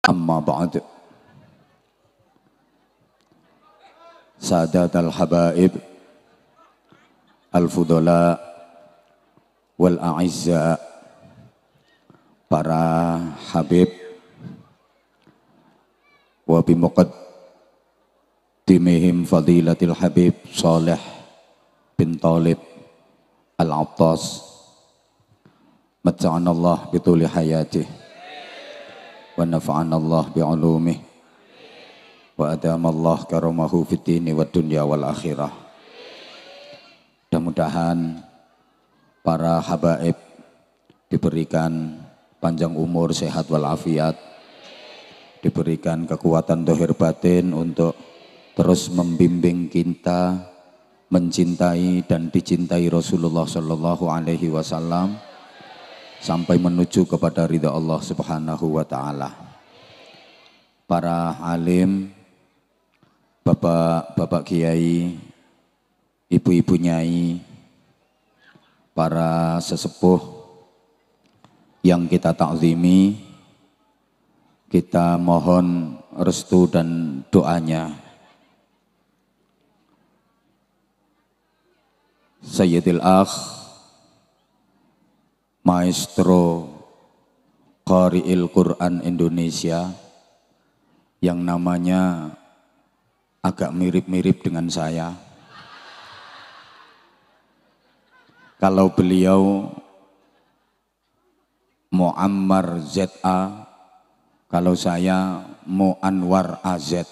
Amma ba'd. Sadat al-habaib al-fudala wal-a'izza, para habib wa bimuqaddimihim fadilatil habib Saleh bin Talib al-Attas, mata'anallah bituli hayatih wa nafa'anallah bi'ulumih wa adamallah karamahu fid dini wad dunya wal akhirah. Mudah-mudahan para habaib diberikan panjang umur, sehat walafiat, diberikan kekuatan dohir batin untuk terus membimbing kita mencintai dan dicintai Rasulullah Sallallahu Alaihi Wasallam sampai menuju kepada ridha Allah Subhanahu wa Ta'ala. Para alim, bapak-bapak kiai, ibu-ibu nyai, para sesepuh yang kita takzimi, kita mohon restu dan doanya. Sayyidil Akh Maestro Qari'il Quran Indonesia yang namanya agak mirip-mirip dengan saya. Kalau beliau Muammar ZA, kalau saya Muanwar AZ.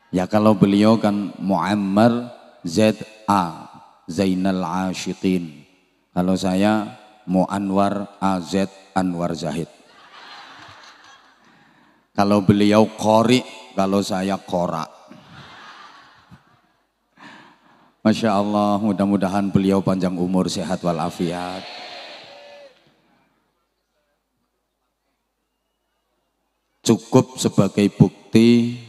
Ya kalau beliau kan Muammar ZA, Zainal Ashiqin. Kalau saya Muanwar AZ, Anwar Zahid. Kalau beliau Qori, kalau saya Qora. Masya Allah, mudah-mudahan beliau panjang umur, sehat walafiat. Cukup sebagai bukti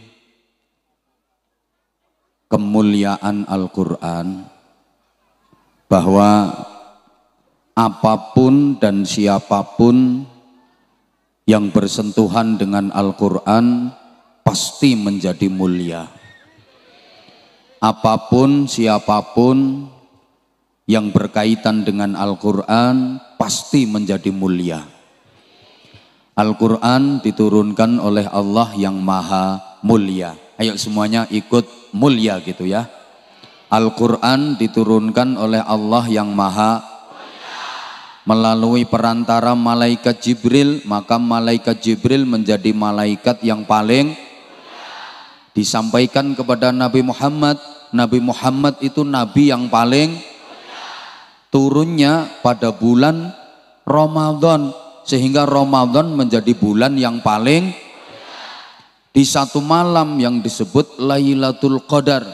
kemuliaan Al-Quran, bahwa apapun dan siapapun yang bersentuhan dengan Al-Quran pasti menjadi mulia. Apapun siapapun yang berkaitan dengan Al-Quran pasti menjadi mulia. Al-Quran diturunkan oleh Allah yang maha mulia. Ayo semuanya ikut mulia gitu ya. Al-Quran diturunkan oleh Allah yang maha melalui perantara malaikat Jibril, maka malaikat Jibril menjadi malaikat yang paling disampaikan kepada Nabi Muhammad. Nabi Muhammad itu nabi yang paling turunnya pada bulan Ramadan, sehingga Ramadan menjadi bulan yang paling di satu malam yang disebut Lailatul Qadar.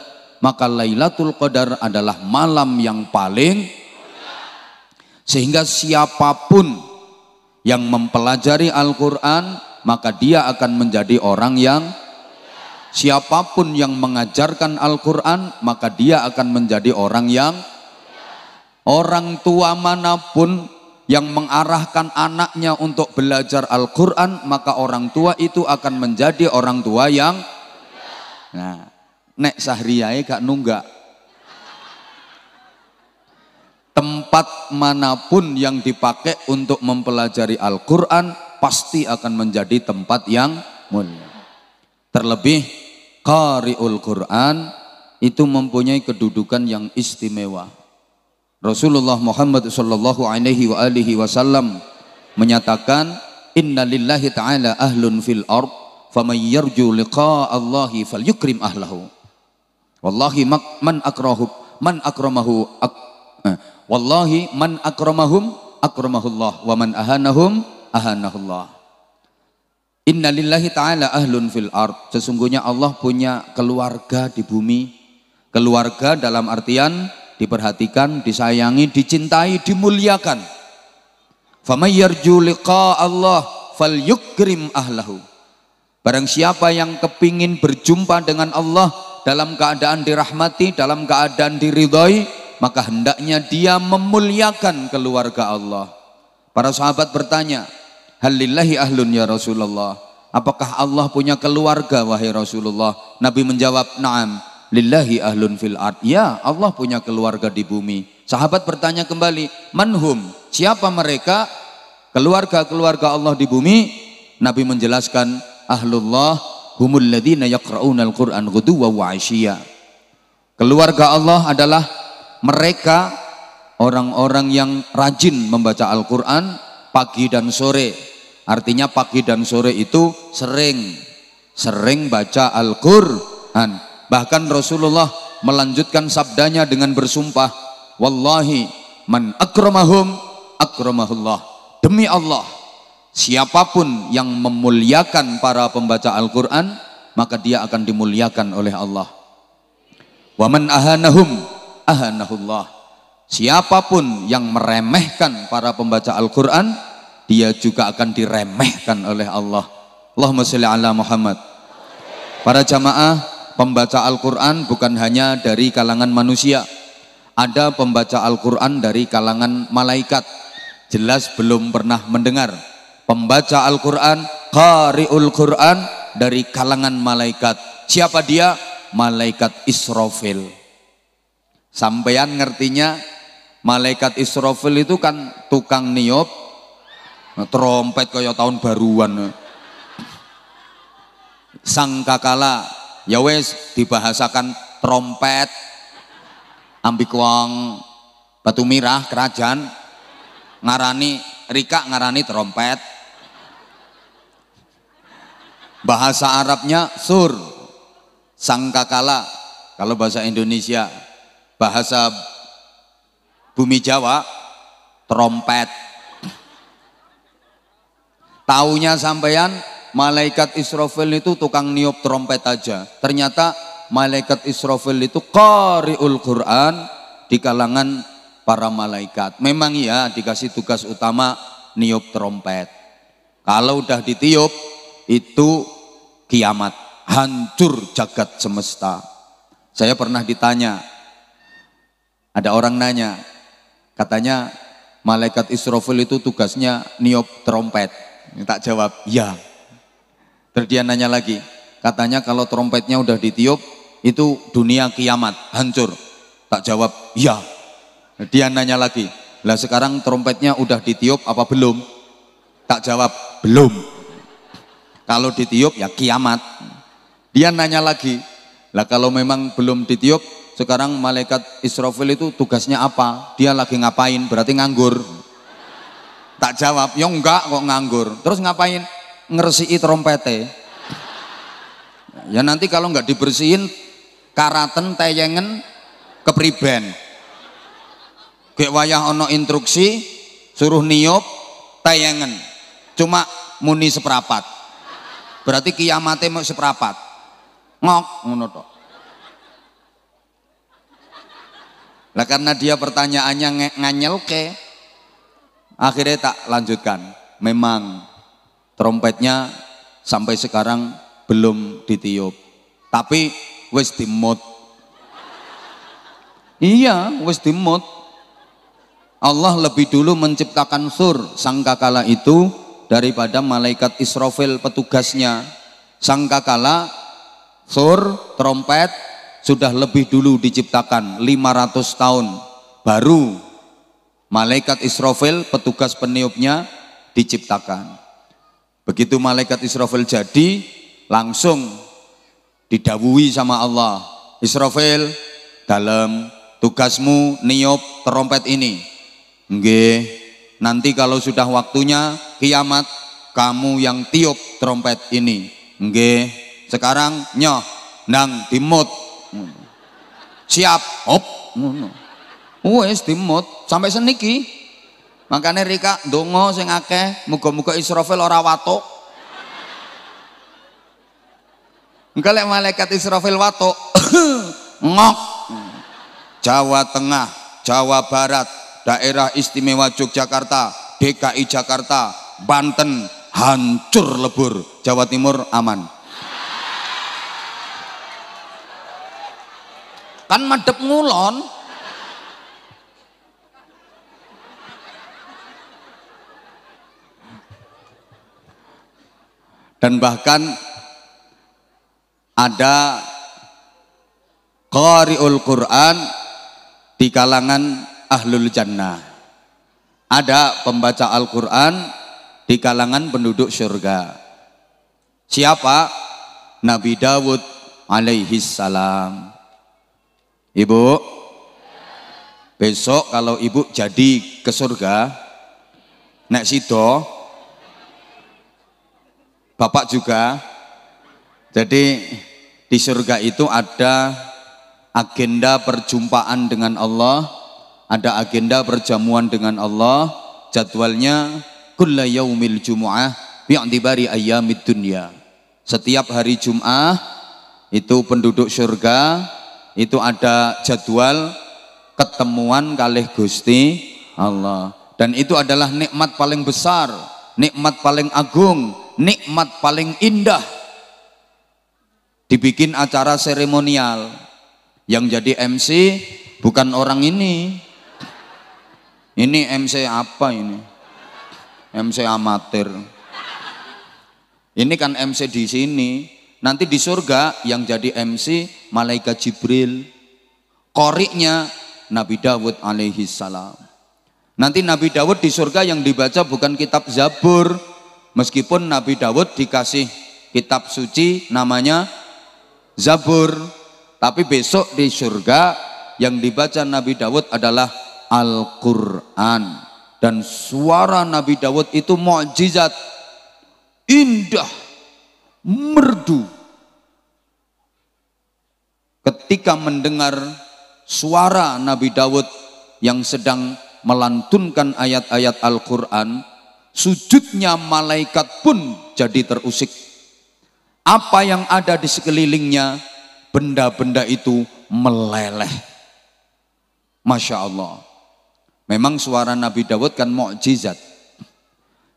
Maka Lailatul Qadar adalah malam yang paling, sehingga siapapun yang mempelajari Al-Quran maka dia akan menjadi orang yang, siapapun yang mengajarkan Al-Quran maka dia akan menjadi orang yang, orang tua manapun yang mengarahkan anaknya untuk belajar Al-Quran maka orang tua itu akan menjadi orang tua yang, nah, nek sahriyai gak nunggak. Tempat manapun yang dipakai untuk mempelajari Al-Quran pasti akan menjadi tempat yang mulia. Terlebih Qari'ul Quran itu mempunyai kedudukan yang istimewa. Rasulullah Muhammad sallallahu alaihi wasallam menyatakan, inna lillahi ta'ala ahlun fil ard faman yarju liqa Allahi falyukrim ahlahu. Wallahi man akramahum akramahullah wa man ahanahum ahanahullah. Inna lillahi ta'ala ahlun fil ard, sesungguhnya Allah punya keluarga di bumi. Keluarga dalam artian diperhatikan, disayangi, dicintai, dimuliakan. Faman yarju liqa Allah falyukrim ahlahu. Barang siapa yang kepingin berjumpa dengan Allah dalam keadaan dirahmati, dalam keadaan diridhoi, maka hendaknya dia memuliakan keluarga Allah. Para sahabat bertanya, halillahi ahlun ya Rasulullah, apakah Allah punya keluarga wahai Rasulullah? Nabi menjawab, na'am, lillahi ahlun fil ard. Ya, Allah punya keluarga di bumi. Sahabat bertanya kembali, manhum, siapa mereka keluarga-keluarga Allah di bumi? Nabi menjelaskan, ahlullah humul ladzina yaqra'unal Qur'an ghuduwwan wa 'ashiyya. Keluarga Allah adalah mereka orang-orang yang rajin membaca Al-Qur'an pagi dan sore. Artinya pagi dan sore itu sering baca Al-Qur'an. Bahkan Rasulullah melanjutkan sabdanya dengan bersumpah, wallahi man akramahum akramahullah. Demi Allah, siapapun yang memuliakan para pembaca Al-Quran, maka dia akan dimuliakan oleh Allah. Wa man ahanahum ahanahullah. Siapapun yang meremehkan para pembaca Al-Quran, dia juga akan diremehkan oleh Allah. Allahumma sholli ala Muhammad. Para jamaah, pembaca Al-Quran bukan hanya dari kalangan manusia. Ada pembaca Al-Quran dari kalangan malaikat. Jelas belum pernah mendengar pembaca Al-Quran, qari'ul Quran dari kalangan malaikat. Siapa dia? Malaikat Israfil. Sampeyan ngertinya malaikat Israfil itu kan tukang niup trompet kaya tahun baruan. Sangkakala ya wes dibahasakan trompet, ambik wong Batu Mirah kerajaan ngarani rika, ngarani trompet. Bahasa Arabnya sur, sangkakala. Kalau bahasa Indonesia, bahasa bumi Jawa, trompet. Taunya sampeyan malaikat Israfil itu tukang niup trompet aja. Ternyata malaikat Israfil itu qari'ul Quran di kalangan para malaikat. Memang ya dikasih tugas utama niup trompet. Kalau udah ditiup itu kiamat, hancur jagat semesta. Saya pernah ditanya, ada orang nanya, katanya malaikat Israfil itu tugasnya niup trompet. Tak jawab, ya. Terus dia nanya lagi, katanya kalau trompetnya udah ditiup itu dunia kiamat, hancur. Tak jawab, ya. Dia nanya lagi, lah sekarang trompetnya udah ditiup apa belum? Tak jawab, belum. Kalau ditiup ya kiamat. Dia nanya lagi, lah kalau memang belum ditiup, sekarang malaikat Israfil itu tugasnya apa? Dia lagi ngapain? Berarti nganggur. Tak jawab, ya enggak kok nganggur. Terus ngapain? Ngeresiki trompete. Ya nanti kalau enggak dibersihin, karaten teyengen kepriben. Kayak wayah ono instruksi suruh niup tayangan cuma muni seprapat, berarti kiamatnya mau seprapat ngok ngono tok. Lah karena dia pertanyaannya nganyelke, akhirnya tak lanjutkan. Memang trompetnya sampai sekarang belum ditiup, tapi wis dimut. Iya, wis dimut. Allah lebih dulu menciptakan sur, sangkakala itu, daripada malaikat Israfil petugasnya. Sangkakala, sur, trompet sudah lebih dulu diciptakan, 500 tahun baru malaikat Israfil petugas peniupnya diciptakan. Begitu malaikat Israfil jadi, langsung didawuhi sama Allah, Israfil, dalam tugasmu niup trompet ini. Nggih, nanti kalau sudah waktunya kiamat, kamu yang tiup trompet ini. Nggih, sekarang nyoh nang dimut. Siap, hop. Wes dimut sampai seniki. Makanya Rika ndonga sing akeh, muga-muga Israfil ora watuk. Engko lek malaikat Israfil watuk, ngok. Jawa Tengah, Jawa Barat, Daerah Istimewa Yogyakarta, DKI Jakarta, Banten hancur lebur, Jawa Timur aman. Kan madhep ngulon. Dan bahkan ada qari'ul Quran di kalangan ahlul jannah. Ada pembaca Al-Quran di kalangan penduduk surga. Siapa? Nabi Dawud alaihi salam. Ibu, besok kalau ibu jadi ke surga, nek sido, bapak juga. Jadi di surga itu ada agenda perjumpaan dengan Allah, ada agenda perjamuan dengan Allah. Jadwalnya kulla yaumil jumu'ah bi'tibari ayyamid dunya. Setiap hari Jum'ah itu penduduk surga itu ada jadwal ketemuan kalih Gusti Allah. Dan itu adalah nikmat paling besar, nikmat paling agung, nikmat paling indah. Dibikin acara seremonial. Yang jadi MC bukan orang ini. Ini MC apa ini? MC amatir. Ini kan MC di sini. Nanti di surga yang jadi MC malaikat Jibril. Qori'nya Nabi Dawud alaihi salam. Nanti Nabi Dawud di surga yang dibaca bukan kitab Zabur. Meskipun Nabi Dawud dikasih kitab suci namanya Zabur. Tapi besok di surga yang dibaca Nabi Dawud adalah Al-Quran. Dan suara Nabi Dawud itu mukjizat, indah, merdu. Ketika mendengar suara Nabi Dawud yang sedang melantunkan ayat-ayat Al-Quran, sujudnya malaikat pun jadi terusik. Apa yang ada di sekelilingnya, benda-benda itu meleleh. Masya Allah. Memang suara Nabi Dawud kan mukjizat.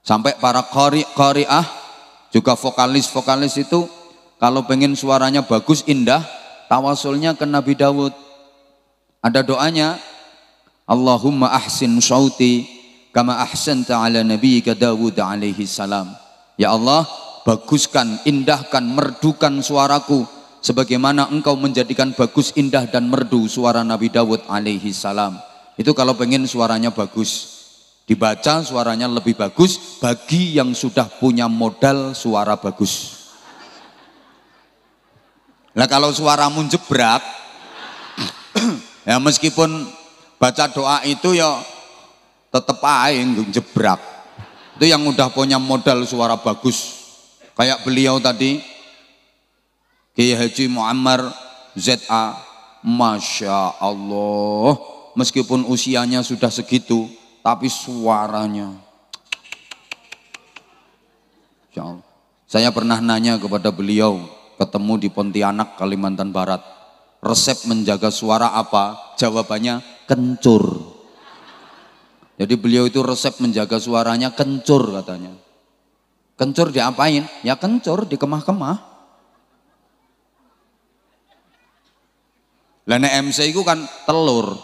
Sampai para qari'ah, juga vokalis-vokalis itu kalau pengen suaranya bagus, indah, tawasulnya ke Nabi Dawud. Ada doanya, Allahumma ahsin sauti kama ahsanta ala nabiyyika Dawud alaihi salam. Ya Allah, baguskan, indahkan, merdukan suaraku sebagaimana engkau menjadikan bagus, indah dan merdu suara Nabi Dawud alaihi salam. Itu kalau pengen suaranya bagus, dibaca suaranya lebih bagus bagi yang sudah punya modal suara bagus. Nah kalau suaramu jebrak, ya meskipun baca doa itu ya tetep aja jebrak. Itu yang udah punya modal suara bagus. Kayak beliau tadi, Kiai Haji Muammar ZA, Masya Allah. Meskipun usianya sudah segitu, tapi suaranya. Masya Allah. Saya pernah nanya kepada beliau, ketemu di Pontianak, Kalimantan Barat. Resep menjaga suara apa? Jawabannya kencur. Jadi beliau itu resep menjaga suaranya kencur katanya. Kencur diapain? Ya kencur, dikemah-kemah. Lah nek MC itu kan telur.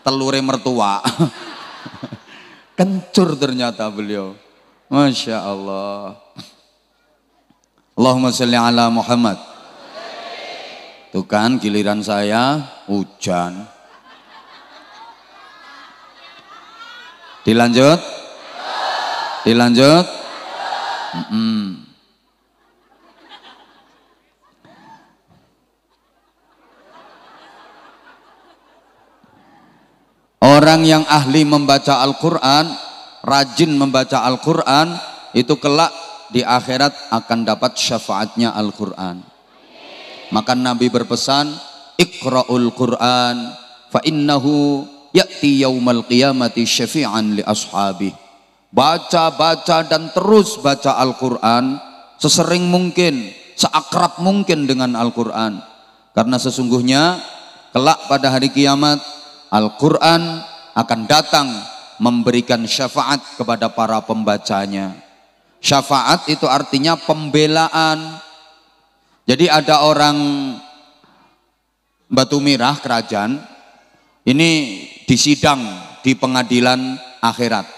Telurnya mertua. Kencur ternyata beliau. Masya Allah. Allahumma sholli ala Muhammad. Tuh kan giliran saya hujan. Dilanjut? Dilanjut? Orang yang ahli membaca Al-Quran, rajin membaca Al-Quran, itu kelak di akhirat akan dapat syafaatnya Al-Quran. Maka Nabi berpesan, Iqra'ul Quran, fa innahu ya'ti yaumal qiyamati syafi'an li ashabih. Baca dan terus baca Al-Quran, sesering mungkin, seakrab mungkin dengan Al-Quran. Karena sesungguhnya, kelak pada hari kiamat, Al-Quran akan datang memberikan syafaat kepada para pembacanya. Syafaat itu artinya pembelaan. Jadi ada orang Batu Mirah kerajaan, ini disidang di pengadilan akhirat.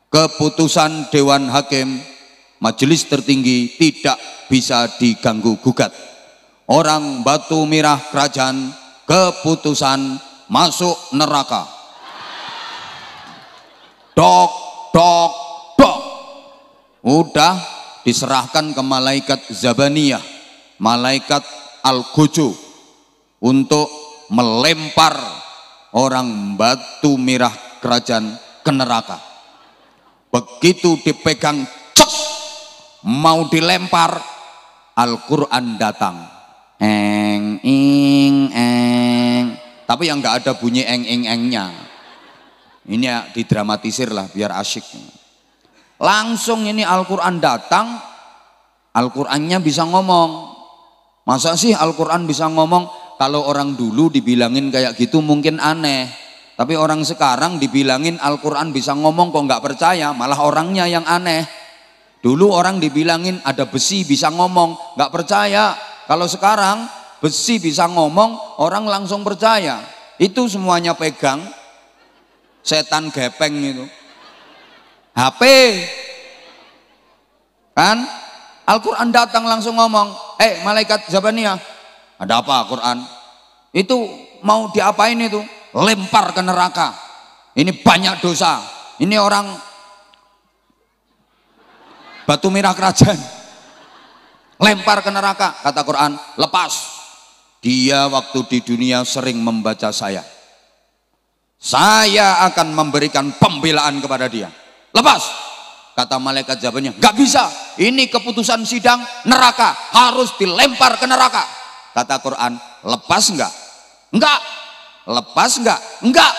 Keputusan Dewan Hakim majelis tertinggi tidak bisa diganggu gugat. Orang Batu Mirah Kerajaan keputusan masuk neraka. Dok, dok, dok. Udah diserahkan ke malaikat Zabaniyah, malaikat Al-Gojo, untuk melempar orang Batu Mirah Kerajaan ke neraka. Begitu dipegang, cek, mau dilempar, Al-Quran datang. Eng, ing, eng. Tapi yang nggak ada bunyi eng, ing, engnya. Ini ya didramatisir lah biar asyik. Langsung ini Al-Quran datang, Al-Qurannya bisa ngomong. Masa sih Al-Quran bisa ngomong? Kalau orang dulu dibilangin kayak gitu mungkin aneh. Tapi orang sekarang dibilangin Al-Quran bisa ngomong kok nggak percaya, malah orangnya yang aneh. Dulu orang dibilangin ada besi bisa ngomong, nggak percaya. Kalau sekarang besi bisa ngomong, orang langsung percaya. Itu semuanya pegang setan gepeng itu. HP kan? Al-Quran datang langsung ngomong, malaikat Zabaniyah, ada apa Quran? Itu mau diapain itu? Lempar ke neraka. Ini banyak dosa. Ini orang Batu Mirah Kerajaan. Lempar ke neraka, kata Quran, lepas. Dia waktu di dunia sering membaca saya akan memberikan pembelaan kepada dia. Lepas, kata malaikat Zabaniyah, nggak bisa, ini keputusan sidang neraka, harus dilempar ke neraka. Kata Quran, lepas enggak? Enggak. Lepas enggak? Enggak.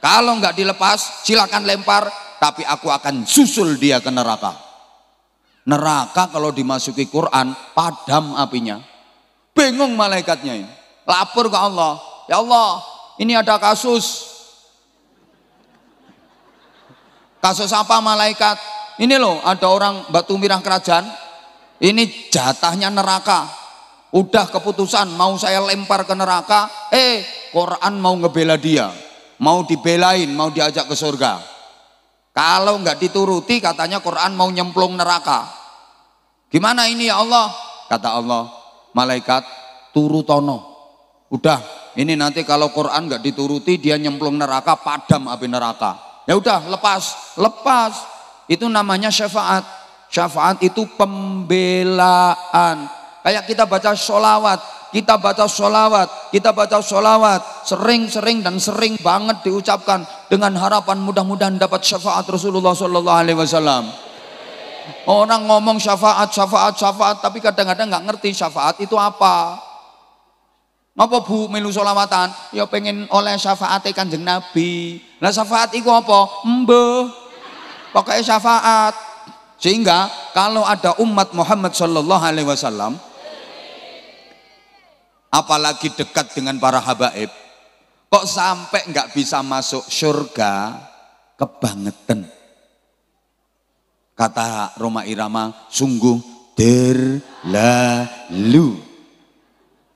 Kalau enggak dilepas, silakan lempar, tapi aku akan susul dia ke neraka. Neraka kalau dimasuki Quran, padam apinya. Bingung malaikatnya ini. Lapor ke Allah, ya Allah, ini ada kasus. Kasus apa malaikat? Ini loh, ada orang Batu Mirah Kerajaan, ini jatahnya neraka. Udah keputusan mau saya lempar ke neraka, Quran mau ngebela dia, mau dibelain, mau diajak ke surga. Kalau nggak dituruti katanya Quran mau nyemplung neraka. Gimana ini ya Allah? Kata Allah, malaikat turutono. Udah, ini nanti kalau Quran nggak dituruti dia nyemplung neraka, padam api neraka. Ya udah, lepas. Itu namanya syafaat. Syafaat itu pembelaan. Kayak kita baca sholawat, sering dan sering banget diucapkan dengan harapan mudah-mudahan dapat syafaat Rasulullah Sallallahu Alaihi Wasallam. Orang ngomong syafaat, tapi kadang-kadang nggak ngerti syafaat itu apa. Ngapa bu melu sholawatan? Ya pengen oleh syafaat Kanjeng Nabi. Lah syafaat itu apa? Mbah, pokoknya syafaat. Sehingga kalau ada umat Muhammad Sallallahu Alaihi Wasallam, apalagi dekat dengan para habaib, kok sampai nggak bisa masuk surga, kebangetan. Kata Roma Irama, sungguh terlalu.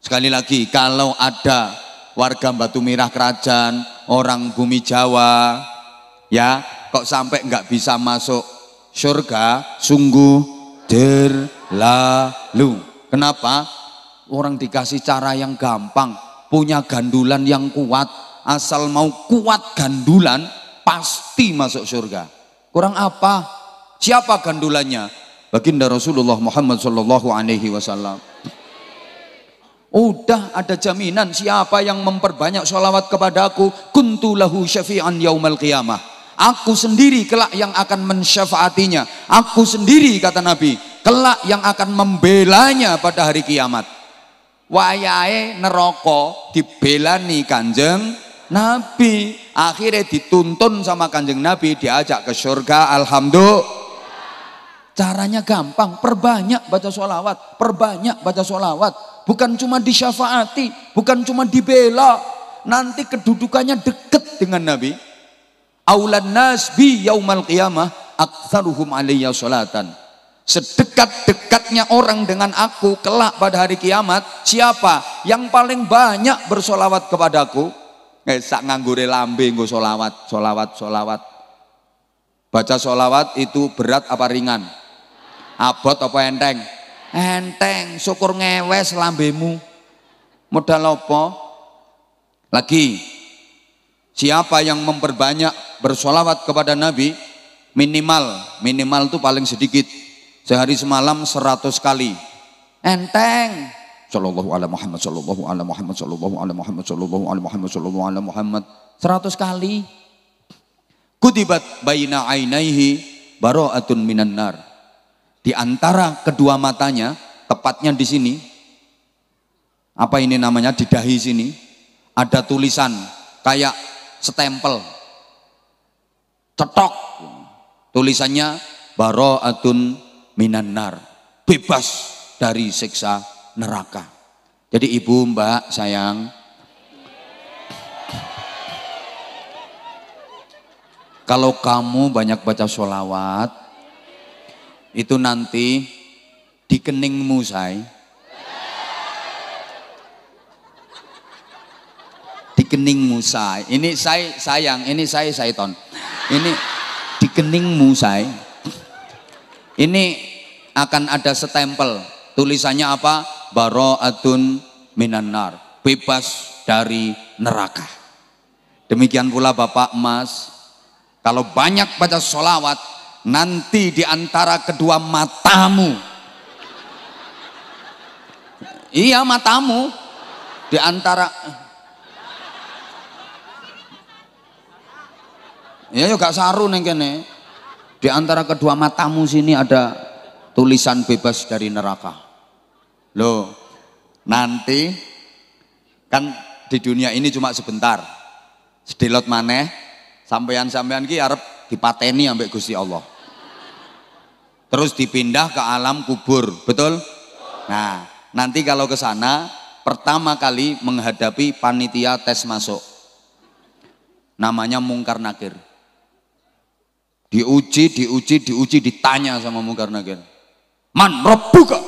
Sekali lagi, kalau ada warga Batu Mirah Kerajaan, orang bumi Jawa, ya kok sampai nggak bisa masuk surga, sungguh terlalu. Kenapa? Orang dikasih cara yang gampang, punya gandulan yang kuat, asal mau kuat gandulan pasti masuk surga. Kurang apa? Siapa gandulannya? Baginda Rasulullah Muhammad Sallallahu Alaihi Wasallam. Udah ada jaminan, siapa yang memperbanyak sholawat kepadaku, kuntu lahu syafi'an yaumal qiyamah. Aku sendiri kelak yang akan mensyafaatinya. Aku sendiri, kata Nabi, kelak yang akan membelanya pada hari kiamat. Wayahe neraka dibelani Kanjeng Nabi, akhirnya dituntun sama Kanjeng Nabi, diajak ke surga. Alhamdulillah. Caranya gampang, perbanyak baca sholawat, bukan cuma disyafaati, bukan cuma dibela, nanti kedudukannya dekat dengan Nabi. Aulan nas bi yaumal qiyamah aktsaruhum alayya sholatan. Sedekat-dekatnya orang dengan aku kelak pada hari kiamat, siapa yang paling banyak bersolawat kepadaku? Sak nganggure lambe nggo solawat. Baca solawat itu berat apa ringan? Abot apa enteng? Enteng, syukur ngewes lambemu. Modal apa? Lagi, siapa yang memperbanyak bersolawat kepada Nabi, minimal itu paling sedikit, sehari semalam 100 kali. Enteng. Sallallahu ala Muhammad, sallallahu ala Muhammad, sallallahu ala Muhammad, sallallahu ala Muhammad, sallallahu ala Muhammad. 100 kali. Kutibat baina ainaihi bara'atun minan nar. Di antara kedua matanya, tepatnya di sini, apa ini namanya, di dahi sini, ada tulisan kayak stempel, cetok, tulisannya bara'atun minan nar, bebas dari siksa neraka. Jadi ibu, mbak, sayang, kalau kamu banyak baca sholawat, itu nanti di keningmu, di keningmu, ini sayang, ini Saiton, ini di keningmu, ini akan ada stempel, tulisannya apa? Bara'atun minan nar, bebas dari neraka. Demikian pula Bapak Mas, kalau banyak baca sholawat, nanti di antara kedua matamu, iya matamu, di antara, ya juga saru neng kene, di antara kedua matamu sini ada tulisan bebas dari neraka. Loh, nanti kan di dunia ini cuma sebentar, sedelot maneh, sampean ki arep dipateni ambek Gusti Allah. Terus dipindah ke alam kubur, betul? Nah, nanti kalau ke sana pertama kali menghadapi panitia tes masuk. Namanya Mungkar Nakir. Diuji, ditanya sama Mungkar Nakir. Man rabbuka?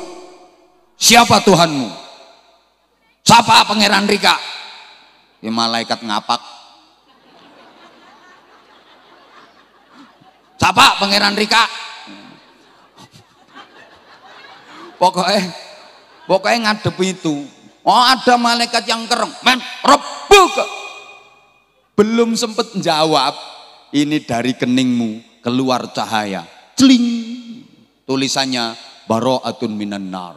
Siapa Tuhanmu? Siapa Pangeran Rika? Ya, malaikat ngapak. Siapa Pangeran Rika? Pokoknya ngadep itu. Oh, ada malaikat yang kereng. Man rabbuka? Belum sempat jawab, ini dari keningmu keluar cahaya. Celing. Tulisannya bara'atun minan nar,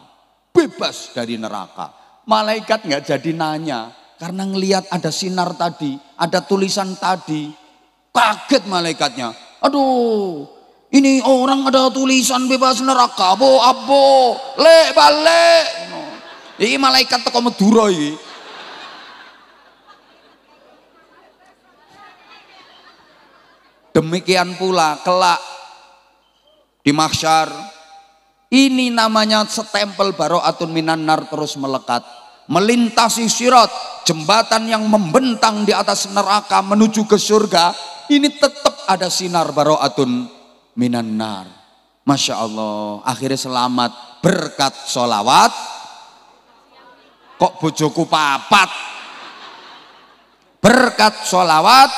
bebas dari neraka. Malaikat nggak jadi nanya karena ngelihat ada sinar tadi, ada tulisan tadi. Kaget malaikatnya. Aduh, ini orang ada tulisan bebas neraka, abo, lek balik. Ini malaikat teko Madura iki. Demikian pula kelak di mahsyar, ini namanya stempel bara'atun minan nar terus melekat, melintasi sirat, jembatan yang membentang di atas neraka menuju ke surga. Ini tetap ada sinar bara'atun minan nar. Masya Allah, akhirnya selamat berkat sholawat. Kok bojoku papat? Berkat sholawat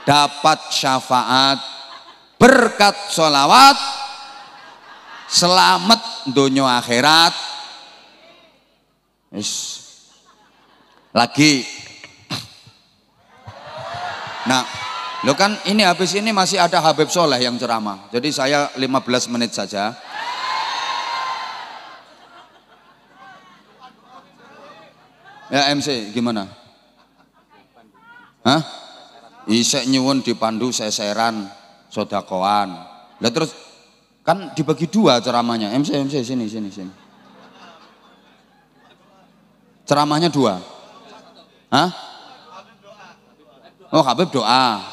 dapat syafaat, berkat sholawat selamat dunia akhirat. Lagi, nah, lo kan ini habis ini masih ada Habib Soleh yang ceramah, jadi saya 15 menit saja. Ya MC gimana? Hah? Isek nyuwun dipandu seseran sodakoan. Lah terus kan dibagi dua ceramahnya. MC sini. Ceramahnya dua. Hah? Oh, Habib doa.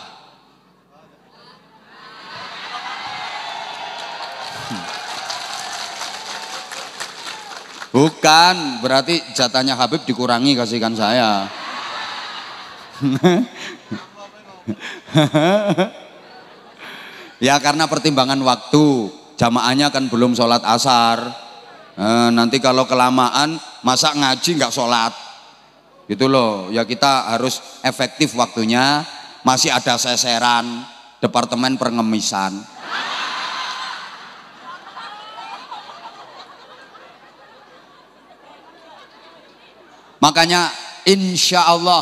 Bukan, berarti jatahnya Habib dikurangi, kasihkan saya. Ya karena pertimbangan waktu, jamaahnya kan belum sholat asar. Nanti kalau kelamaan masa ngaji nggak sholat gitu loh. Ya kita harus efektif waktunya. Masih ada seseran departemen pengemisan. Makanya insya Allah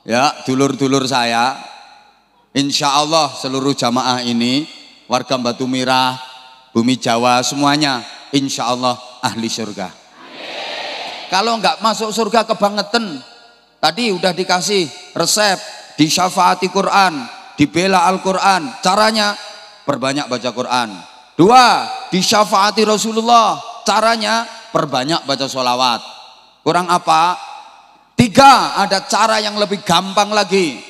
ya dulur-dulur saya, insya Allah seluruh jamaah ini, warga Batu Mirah, Bumi Jawa semuanya, insya Allah ahli surga. Kalau nggak masuk surga kebangetan, tadi udah dikasih resep, disyafaati Quran, dibela Al-Quran. Caranya perbanyak baca Quran. 2, disyafaati Rasulullah. Caranya perbanyak baca sholawat. Kurang apa? 3, ada cara yang lebih gampang lagi.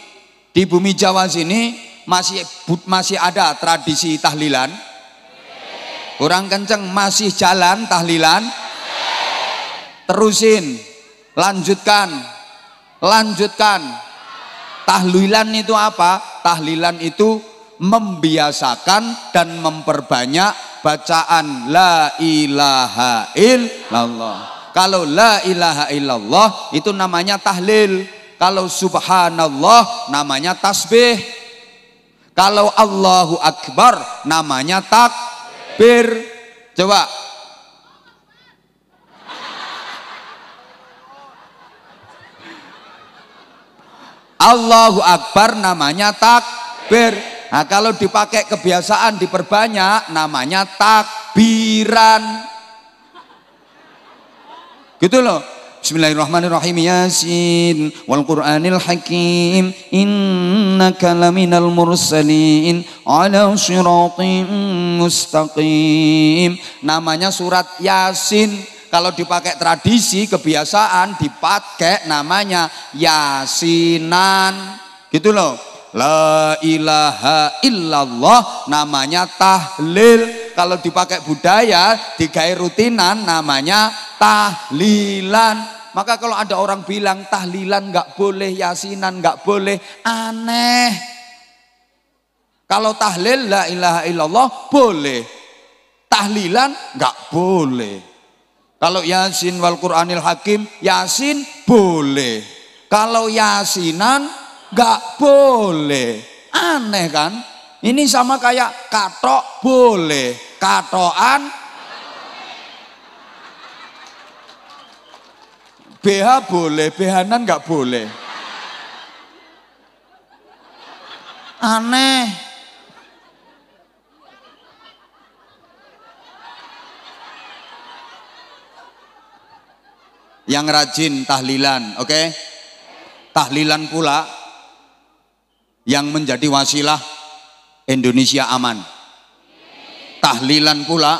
Di Bumi Jawa sini masih ada tradisi tahlilan. Kurang kenceng, masih jalan tahlilan. Terusin, lanjutkan. Tahlilan itu apa? Tahlilan itu membiasakan dan memperbanyak bacaan la ilaha illallah. Kalau la ilaha illallah itu namanya tahlil. Kalau subhanallah namanya tasbih. Kalau Allahu Akbar namanya takbir. Coba. Allahu Akbar namanya takbir. Nah, kalau dipakai kebiasaan diperbanyak namanya takbiran. Gitu loh. Bismillahirrahmanirrahim. Yasin wal Qur'anil Hakim innaka laminal mursalin ala siratin mustaqim. Namanya surat Yasin. Kalau dipakai tradisi kebiasaan dipakai namanya Yasinan. Gitu loh. La ilaha illallah namanya tahlil. Kalau dipakai budaya, digawe rutinan namanya tahlilan. Maka kalau ada orang bilang tahlilan nggak boleh, yasinan nggak boleh, aneh. Kalau tahlil la ilaha illallah boleh, tahlilan nggak boleh. Kalau yasin wal Qur'anil Hakim, yasin boleh. Kalau yasinan nggak boleh, aneh kan? Ini sama kayak katok boleh, katoan BH boleh, BH-nan nggak boleh. Aneh. Yang rajin tahlilan, oke? Tahlilan pula yang menjadi wasilah Indonesia aman. Tahlilan pula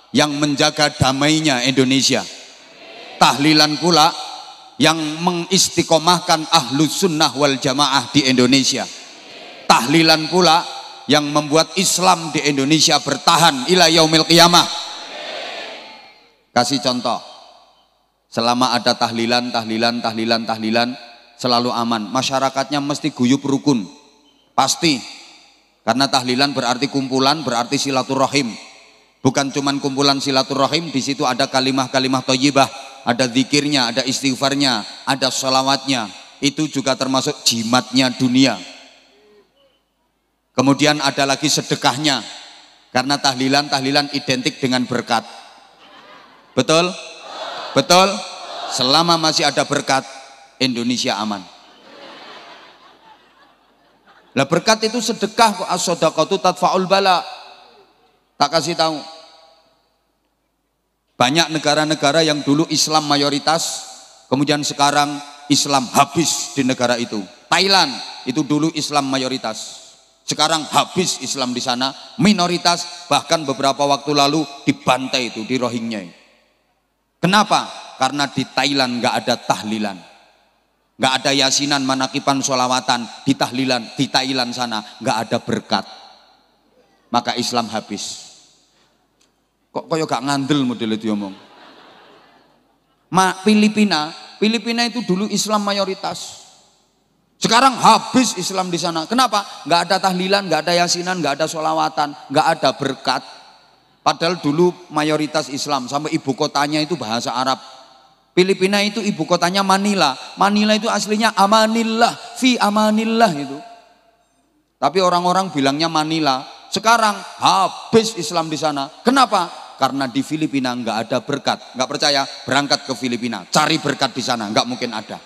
yang menjaga damainya Indonesia. Tahlilan pula yang mengistiqomahkan ahlus sunnah wal jamaah di Indonesia. Tahlilan pula yang membuat Islam di Indonesia bertahan ila yaumil qiyamah. Kasih contoh, selama ada tahlilan selalu aman. Masyarakatnya mesti guyup rukun, pasti. Karena tahlilan berarti kumpulan, berarti silaturahim. Bukan cuman kumpulan silaturahim, di situ ada kalimah-kalimah thayyibah, ada zikirnya, ada istighfarnya, ada sholawatnya. Itu juga termasuk jimatnya dunia. Kemudian ada lagi sedekahnya. Karena tahlilan identik dengan berkat. Betul? Betul? Selama masih ada berkat, Indonesia aman. Lah berkat itu sedekah kok, as-shadaqatu tadfa'ul bala. Tak kasih tahu. Banyak negara-negara yang dulu Islam mayoritas, kemudian sekarang Islam habis di negara itu. Thailand itu dulu Islam mayoritas. Sekarang habis Islam di sana, minoritas, bahkan beberapa waktu lalu dibantai itu di Rohingya. Kenapa? Karena di Thailand nggak ada tahlilan. Nggak ada yasinan, manakipan, sholawatan. Di tahlilan, di Thailand sana nggak ada berkat. Maka Islam habis. Kok koyo gak ngandel model itu ngomong. Filipina itu dulu Islam mayoritas. Sekarang habis Islam di sana. Kenapa? Nggak ada tahlilan, nggak ada yasinan, nggak ada sholawatan, nggak ada berkat. Padahal dulu mayoritas Islam, sampai ibu kotanya itu bahasa Arab. Filipina itu ibu kotanya Manila. Manila itu aslinya amanillah, fi amanillah itu. Tapi orang-orang bilangnya Manila. Sekarang habis Islam di sana. Kenapa? Karena di Filipina nggak ada berkat. Nggak percaya? Berangkat ke Filipina, cari berkat di sana, nggak mungkin ada.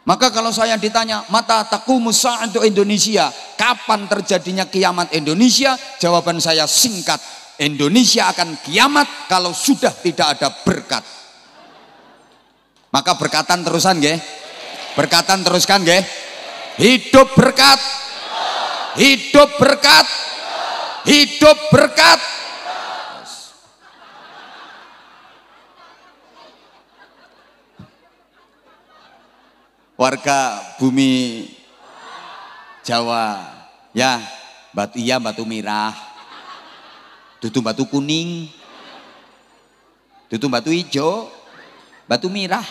Maka kalau saya ditanya, mata taqumu sa'atu Indonesia, kapan terjadinya kiamat Indonesia? Jawaban saya singkat, Indonesia akan kiamat kalau sudah tidak ada berkat. Maka berkatan terusan nggih? Berkatan teruskan nggih? Hidup berkat. Hidup berkat. Hidup berkat. Warga bumi Jawa ya, batu merah, dudu batu kuning, dudu batu hijau, batu merah.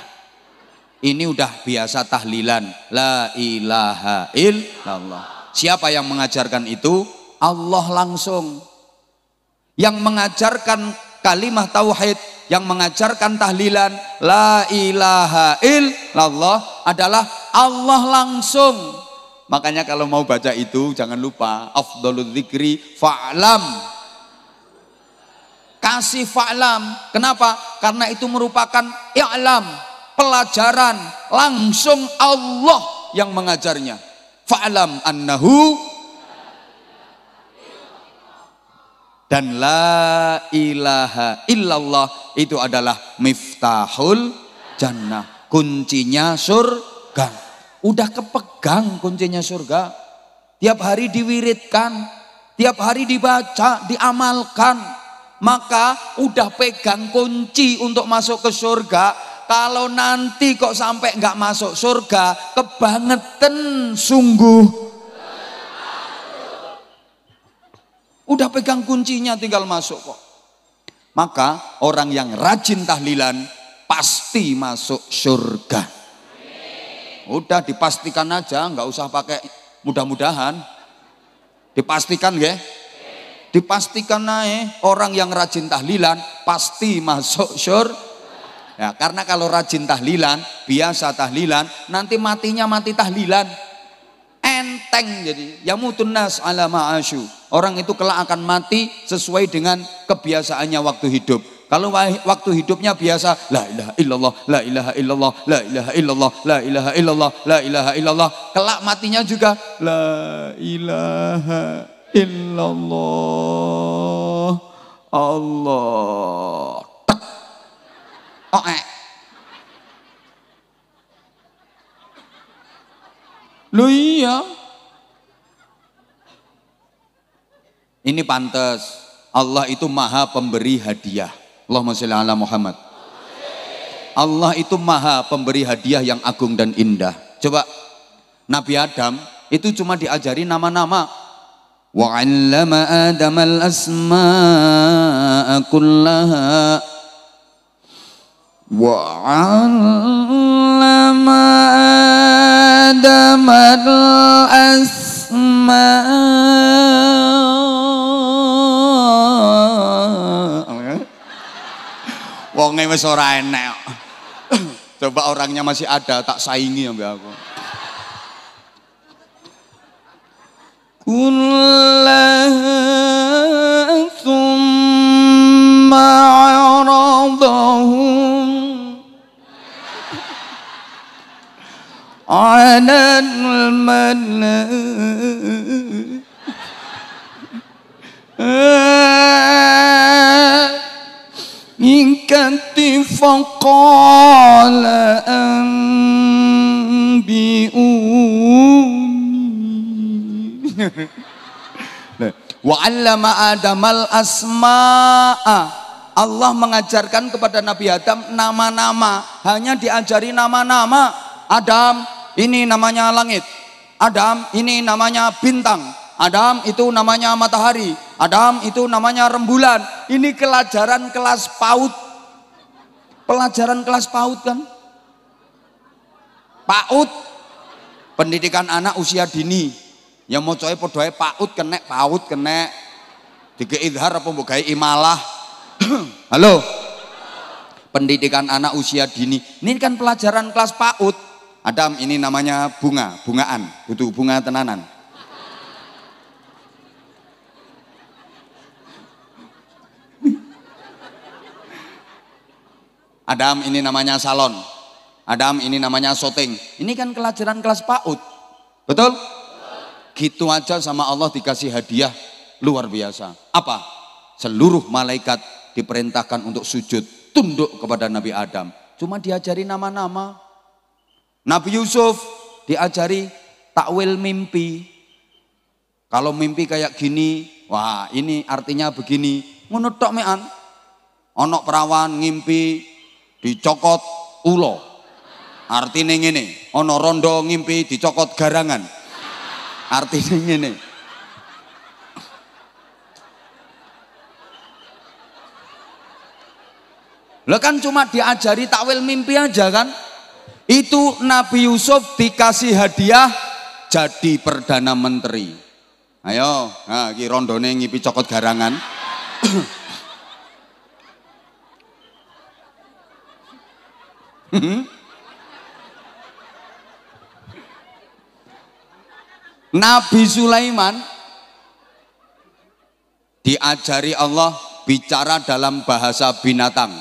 Ini udah biasa tahlilan la ilaha illallah. Siapa yang mengajarkan itu? Allah langsung. Yang mengajarkan kalimah tauhid, yang mengajarkan tahlilan la ilaha illallah adalah Allah langsung. Makanya kalau mau baca itu jangan lupa afdhalul dzikri fa'lam. Kasih fa'lam. Kenapa? Karena itu merupakan i'lam, pelajaran langsung Allah yang mengajarnya. Fa'lam annahu, dan la ilaha illallah itu adalah miftahul jannah, kuncinya surga. Udah kepegang kuncinya surga. Tiap hari diwiridkan, tiap hari dibaca, diamalkan, maka udah pegang kunci untuk masuk ke surga. Kalau nanti kok sampai nggak masuk surga, kebangetan sungguh. Udah pegang kuncinya, tinggal masuk kok. Maka orang yang rajin tahlilan pasti masuk surga. Udah dipastikan aja, nggak usah pakai mudah-mudahan. Dipastikan ya. Dipastikan naik orang yang rajin tahlilan pasti masuk surga. Ya, karena kalau rajin tahlilan, biasa tahlilan, nanti matinya mati tahlilan. Enteng jadi. Yamutun nas ala ma'asyu. Orang itu kelak akan mati sesuai dengan kebiasaannya waktu hidup. Kalau waktu hidupnya biasa la ilaha illallah, la ilaha illallah, la ilaha illallah, la ilaha illallah, la ilaha illallah, kelak matinya juga la ilaha illallah Allah. Loh iya. Ini pantas. Allah itu maha pemberi hadiah. Allahumma sholli ala Muhammad. Allah itu maha pemberi hadiah yang agung dan indah. Coba Nabi Adam itu cuma diajari nama-nama. Wa 'allama Adamal asma'a kullaha. Wa 'allama Adamal asma'a. Wonge wis ora enek. Coba orangnya masih ada, tak saingi ambek aku. Kullaha thumma 'aradahum 'ala al-malaa ingkati faqala anbi'uni. Wa 'allama Adamal asma'a. Allah mengajarkan kepada Nabi Adam nama-nama. Hanya diajari nama-nama. Adam, ini namanya langit. Adam, ini namanya bintang. Adam itu namanya matahari. Adam itu namanya rembulan. Ini pelajaran kelas PAUD. Pelajaran kelas PAUD kan? PAUD, pendidikan anak usia dini. Yang mau coy podoe PAUD kena, PAUD kena. Dike idhar apa mbok gawe imalah. Halo. Pendidikan anak usia dini. Ini kan pelajaran kelas PAUD. Adam ini namanya bunga, bungaan, butuh bunga tenanan. Adam ini namanya salon. Adam ini namanya syuting. Ini kan pelajaran kelas PAUD. Betul? Gitu aja sama Allah dikasih hadiah luar biasa. Apa? Seluruh malaikat diperintahkan untuk sujud, tunduk kepada Nabi Adam. Cuma diajari nama-nama. Nabi Yusuf diajari takwil mimpi. Kalau mimpi kayak gini, wah ini artinya begini. Ngono tok mean. Ono perawan ngimpi dicokot ulo. Artine ngene, ono rondo ngimpi dicokot garangan. Artine ngene. Lah kan cuma diajari takwil mimpi aja kan? Itu Nabi Yusuf dikasih hadiah jadi Perdana Menteri. Ayo, nah iki rondone ngimpi cokot garangan. Nabi Sulaiman diajari Allah bicara dalam bahasa binatang.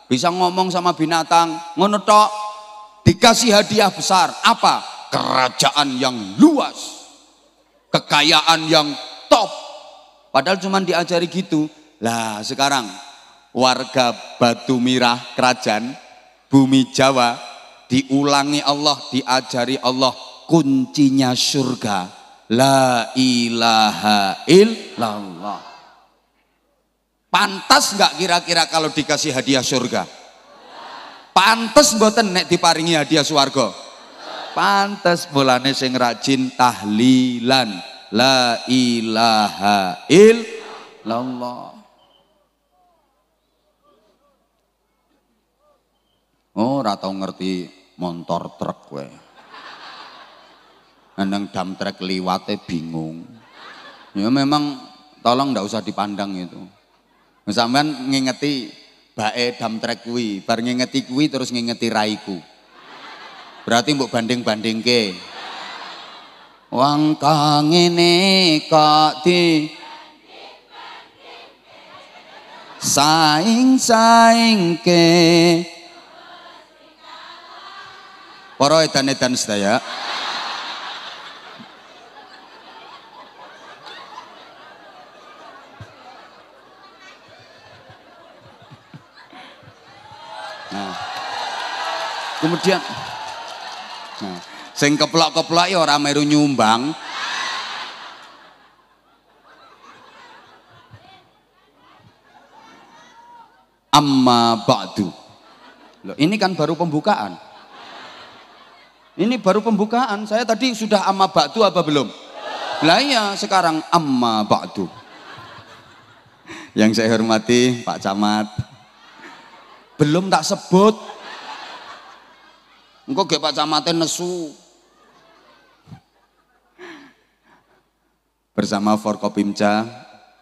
Bisa ngomong sama binatang, ngono tok. Dikasih hadiah besar. Apa? Kerajaan yang luas. Kekayaan yang top. Padahal cuma diajari gitu. Lah sekarang warga Batu Mirah kerajaan bumi Jawa diulangi Allah, diajari Allah kuncinya surga. La ilaha illallah. Pantas nggak kira-kira kalau dikasih hadiah surga? Pantas mboten nek diparingi hadiah swarga? Pantas mulane sing rajin tahlilan la ilaha illallah. Oh, ora tau ngerti motor truk kowe. Nang dam truk liwate bingung. Ya memang tolong ndak usah dipandang itu. Sampeyan ngingeti bae dam truk kuwi, bar ngingeti kuwi terus ngingeti raiku. Berarti mbok banding-bandingke. Wong kang ngene kok di saing-saingke. Para edan-edan sedaya. Nah, kemudian sing keplok-keplok ya ora meru nyumbang. Amma ba'du. Loh, ini kan baru pembukaan. Ini baru pembukaan. Saya tadi sudah amma ba'du apa belum? Lah iya, sekarang amma ba'du. Yang saya hormati Pak Camat. Belum tak sebut. Engko ge Pak Camate nesu. Bersama Forkopimca,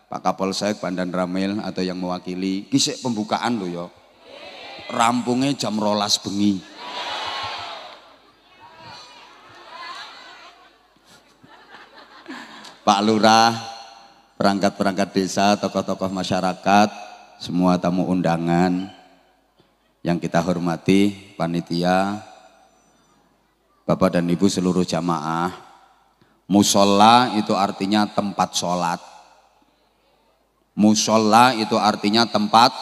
Pak Kapolsek, Pandan Ramil atau yang mewakili, kisik pembukaan loh ya. Rampungnya jam 12 bengi. Pak Lurah, perangkat-perangkat desa, tokoh-tokoh masyarakat, semua tamu undangan yang kita hormati, panitia, Bapak dan Ibu seluruh jamaah. Musola itu artinya tempat sholat. Musola itu artinya tempat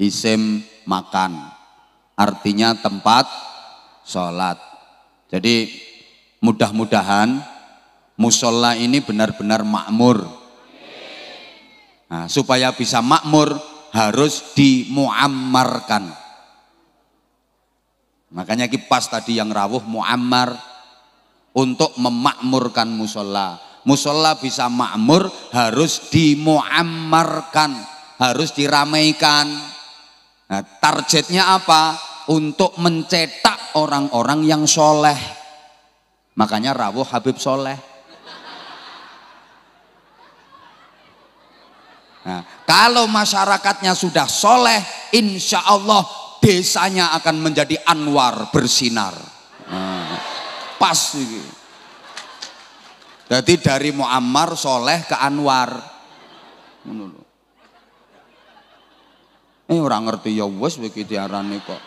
isim makan, artinya tempat sholat. Jadi mudah-mudahan musola ini benar-benar makmur. Nah, supaya bisa makmur harus dimuammarkan. Makanya kipas tadi yang rawuh muammar untuk memakmurkan musola. Musola bisa makmur harus dimuammarkan, harus diramaikan. Nah, targetnya apa? Untuk mencetak orang-orang yang soleh. Makanya rawuh Habib Soleh. Nah, kalau masyarakatnya sudah soleh, insya Allah desanya akan menjadi anwar bersinar. Nah, pas ini. Jadi dari muammar soleh ke anwar. Orang ngerti ya wes begitu diarani kok.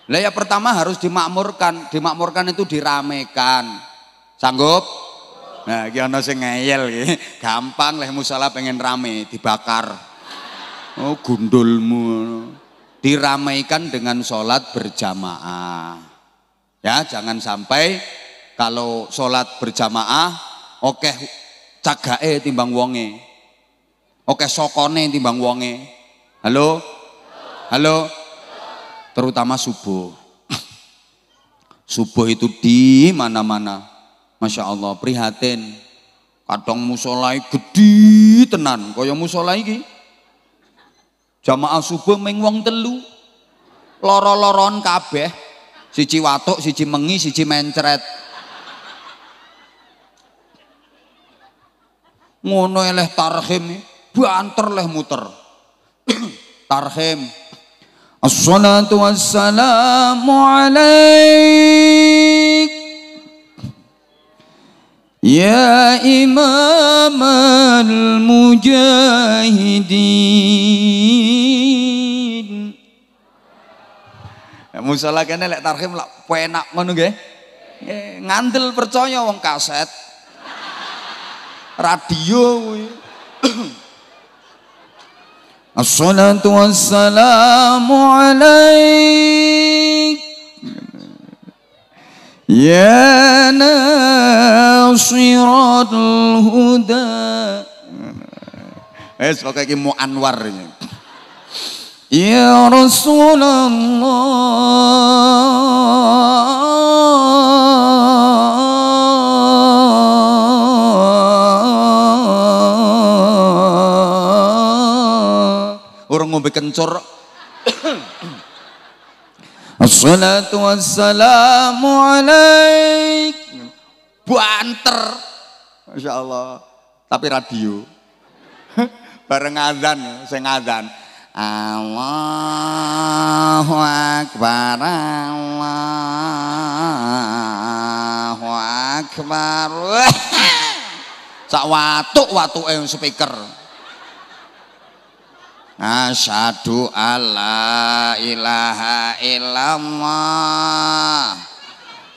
Lah ya pertama harus dimakmurkan. Dimakmurkan itu diramekan. Sanggup? Nah, iki ana sing ngeyel iki. Gampang leh musala pengen rame, dibakar. Oh, gundulmu. Diramaikan dengan sholat berjamaah. Ya, jangan sampai kalau sholat berjamaah oke cagake timbang wonge. Oke sokone timbang wonge. Halo? Halo? Terutama subuh. Subuh itu di mana-mana. Masya Allah, prihatin. Kadang musolai gede tenan, kaya musolai iki. Jamaah subuh ming wong telu. Loro-loron kabeh. Siji watuk, siji mengi, siji mencret. Ngono eleh tarhim, banter leh muter. Tarhim. Assalatu wassalamu alaik ya imam al-mujahidin. Musala kene lek tarhim lak penak ngono nggih. Ngandel percaya wong kaset. Radio kuwi. Assalatu wassalamu alaik ya nasiral huda. Pokoke iki mu Anwar ini. Ya Rasulullah orang ngombe kencur. Assalatu wassalamu alaik. Banter. Masya Allah. Tapi radio. Bareng azan, sing azan. Allahu Akbar, Allahu Akbar. Sak watuk-watuke speaker. Asyhadu alla ilaha illallah.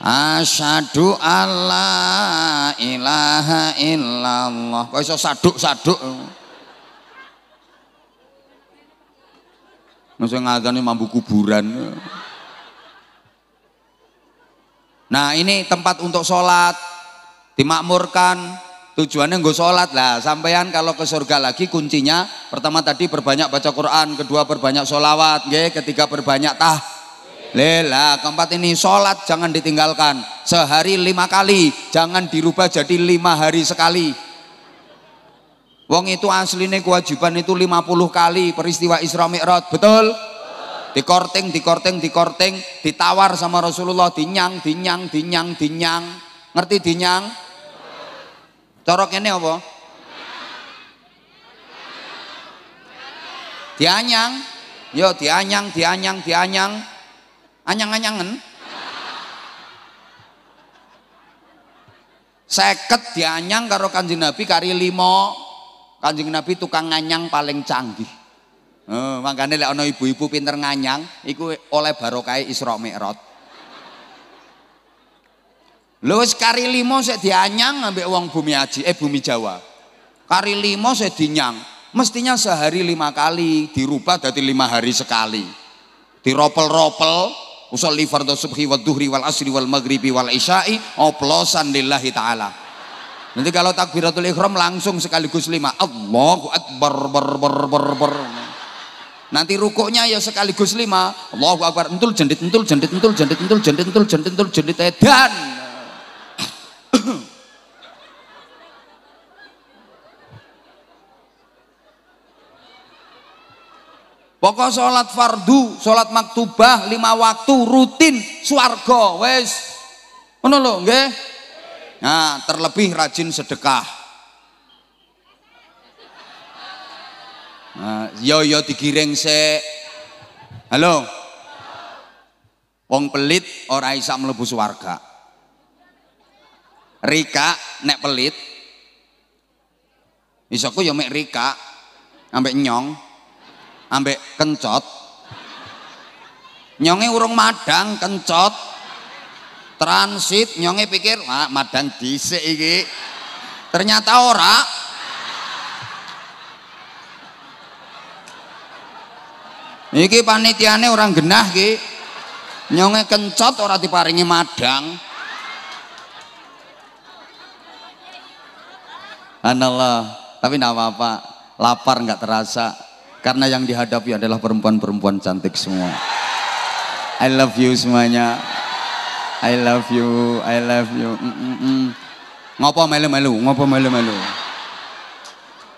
Asyhadu alla ilaha illallah. Kok iso saduk-saduk. Masa ngadzane mambu kuburan. Nah, ini tempat untuk sholat, dimakmurkan. Tujuannya nggak sholat lah. Sampean kalau ke surga lagi kuncinya pertama tadi perbanyak baca Quran, kedua perbanyak sholawat, ketiga perbanyak tahlil. Keempat ini sholat jangan ditinggalkan. Sehari 5 kali, jangan dirubah jadi 5 hari sekali. Wong itu aslinya kewajiban itu 50 kali peristiwa Isra Mi'raj, betul? Dikorting, ditawar sama Rasulullah, dinyang. Ngerti dinyang? Corok ini apa? Dianyang. Yo dianyang. Anyang-anyangen. 50 dianyang karo Kanjeng Nabi kari 5. Kanjeng Nabi tukang nganyang paling canggih. Makanya lek ana ibu-ibu pinter nganyang, iku oleh barokah Isra Mi'raj. Lho wis kari 5 sik dianyang ambek wong bumi Jawa. Kari 5 sik dinyang. Mestinya sehari 5 kali, dirubah dari 5 hari sekali. Diropel-ropel, usolli fardhu subhi wad duhri wal asri wal maghribi wal isya'i oplosan lillahi taala. Nanti kalau takbiratul ihram langsung sekaligus 5. Allahu akbar ber. Nanti rukuknya ya sekaligus 5. Allahu akbar entul jendit edan. Pokok sholat fardu, sholat maktubah 5 waktu rutin swarga wes. Ngono lho nggih. Nah, terlebih rajin sedekah. Nah, yo digiring se. Halo. Wong pelit ora isa mlebu swarga. Rika nek pelit. Isoku yo mek rika ambek nyong. ambek kencot. Nyonge urung madang kencot. Transit nyonge pikir, wah madang dhisik iki. Ternyata ora. Iki panitiane orang genah ki. Nyonge kencot ora diparingi madang. Anallah, tapi tidak apa-apa, lapar nggak terasa karena yang dihadapi adalah perempuan-perempuan cantik semua. I love you semuanya. I love you, I love you. Ngopo melu-melu, ngopo melu-melu.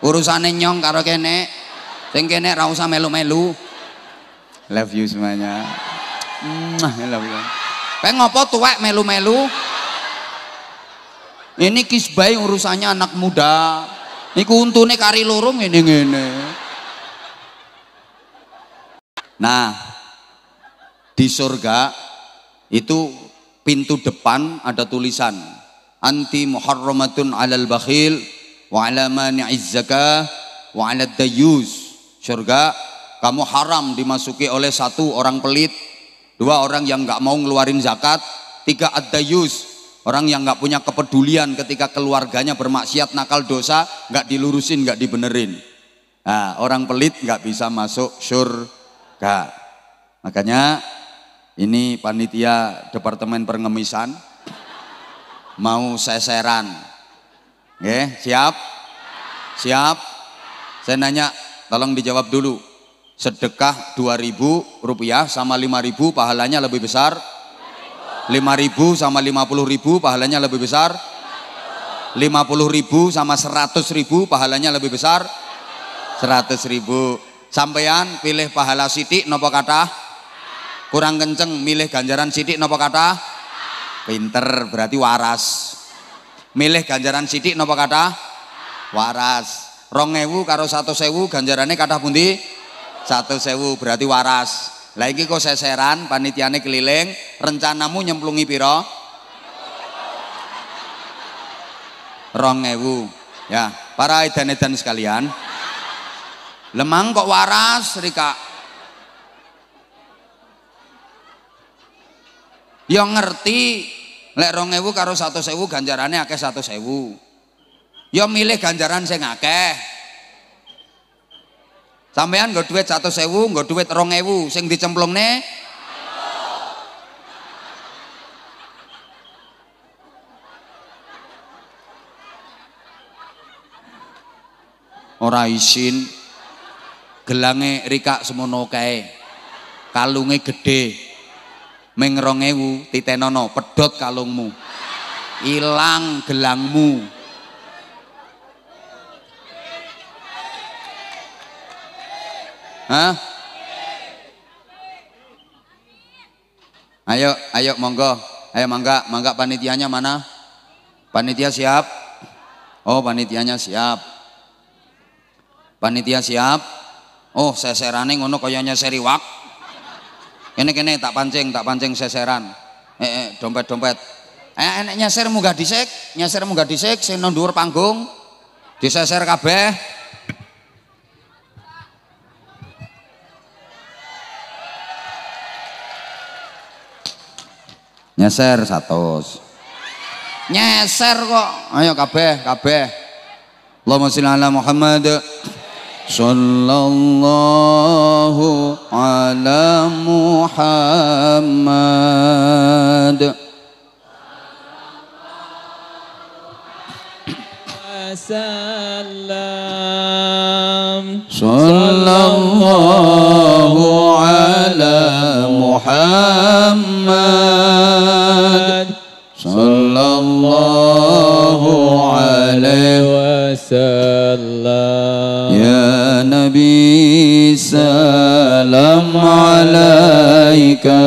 Urusane nyong karo kene, sing kene ra usah melu-melu. Love you semuanya. I love you. Pengen ngopo tuwek melu-melu? Ini kisbai urusannya anak muda. Iku untune kari loro ngene-ngene. Nah, di surga itu pintu depan ada tulisan anti muharramatun 'alal bakhil wa 'ala mani'iz zakah wa 'ala dayyus. Surga kamu haram dimasuki oleh satu orang pelit, dua orang yang nggak mau ngeluarin zakat, tiga ad-dayyus, orang yang nggak punya kepedulian ketika keluarganya bermaksiat nakal dosa, nggak dilurusin, nggak dibenerin. Nah, orang pelit nggak bisa masuk surga. Makanya ini panitia departemen pengemisan mau seseran. Oke, siap? Siap? Saya nanya, tolong dijawab dulu. Sedekah 2.000 rupiah sama 5.000 pahalanya lebih besar? 5.000 sama 50.000 pahalanya lebih besar? 50.000 sama 100.000 pahalanya lebih besar? 100.000. Sampean pilih pahala sithik napa kathah? Kurang kenceng milih ganjaran sithik napa kathah? Pinter, berarti waras. Milih ganjaran sithik napa kathah? Waras. 2.000 karo 100.000 ganjarane kathah pundi? 100.000, berarti waras. Lah iki kok seseran, panitiane keliling, rencanamu nyemplungi piro? 2.000. Ya, para edan-edan sekalian. Lemang kok waras, Rika? Yang ngerti lek 2.000 karo 100.000 ganjarane akeh 100.000. Ya milih ganjaran sing akeh. Sampean nggo duit 100.000, nggo duit 2.000, sing dicemplungne ora isin. Gelange Rika semono kae. Kalunge gede. Ming 2.000 titenono, pedhot kalungmu. Ilang gelangmu. Hah? Ayo monggo. Ayo mangga panitianya mana? Panitia siap? Oh, panitianya siap. Panitia siap? Oh, seserane ngono kaya nyeseri wak. Kene tak pancing seseran. Dompet. Enek nyeser munggah dhisik, sing nang dhuwur panggung diseser kabeh. Nyeser 100. Nyeser kok. Ayo kabeh. Allahumma sholli ala Muhammad. Sallallahu ala Muhammad. Sallallahu ala Muhammad. Sallallahu alaihi wasallam. Ya Nabi salam alaika.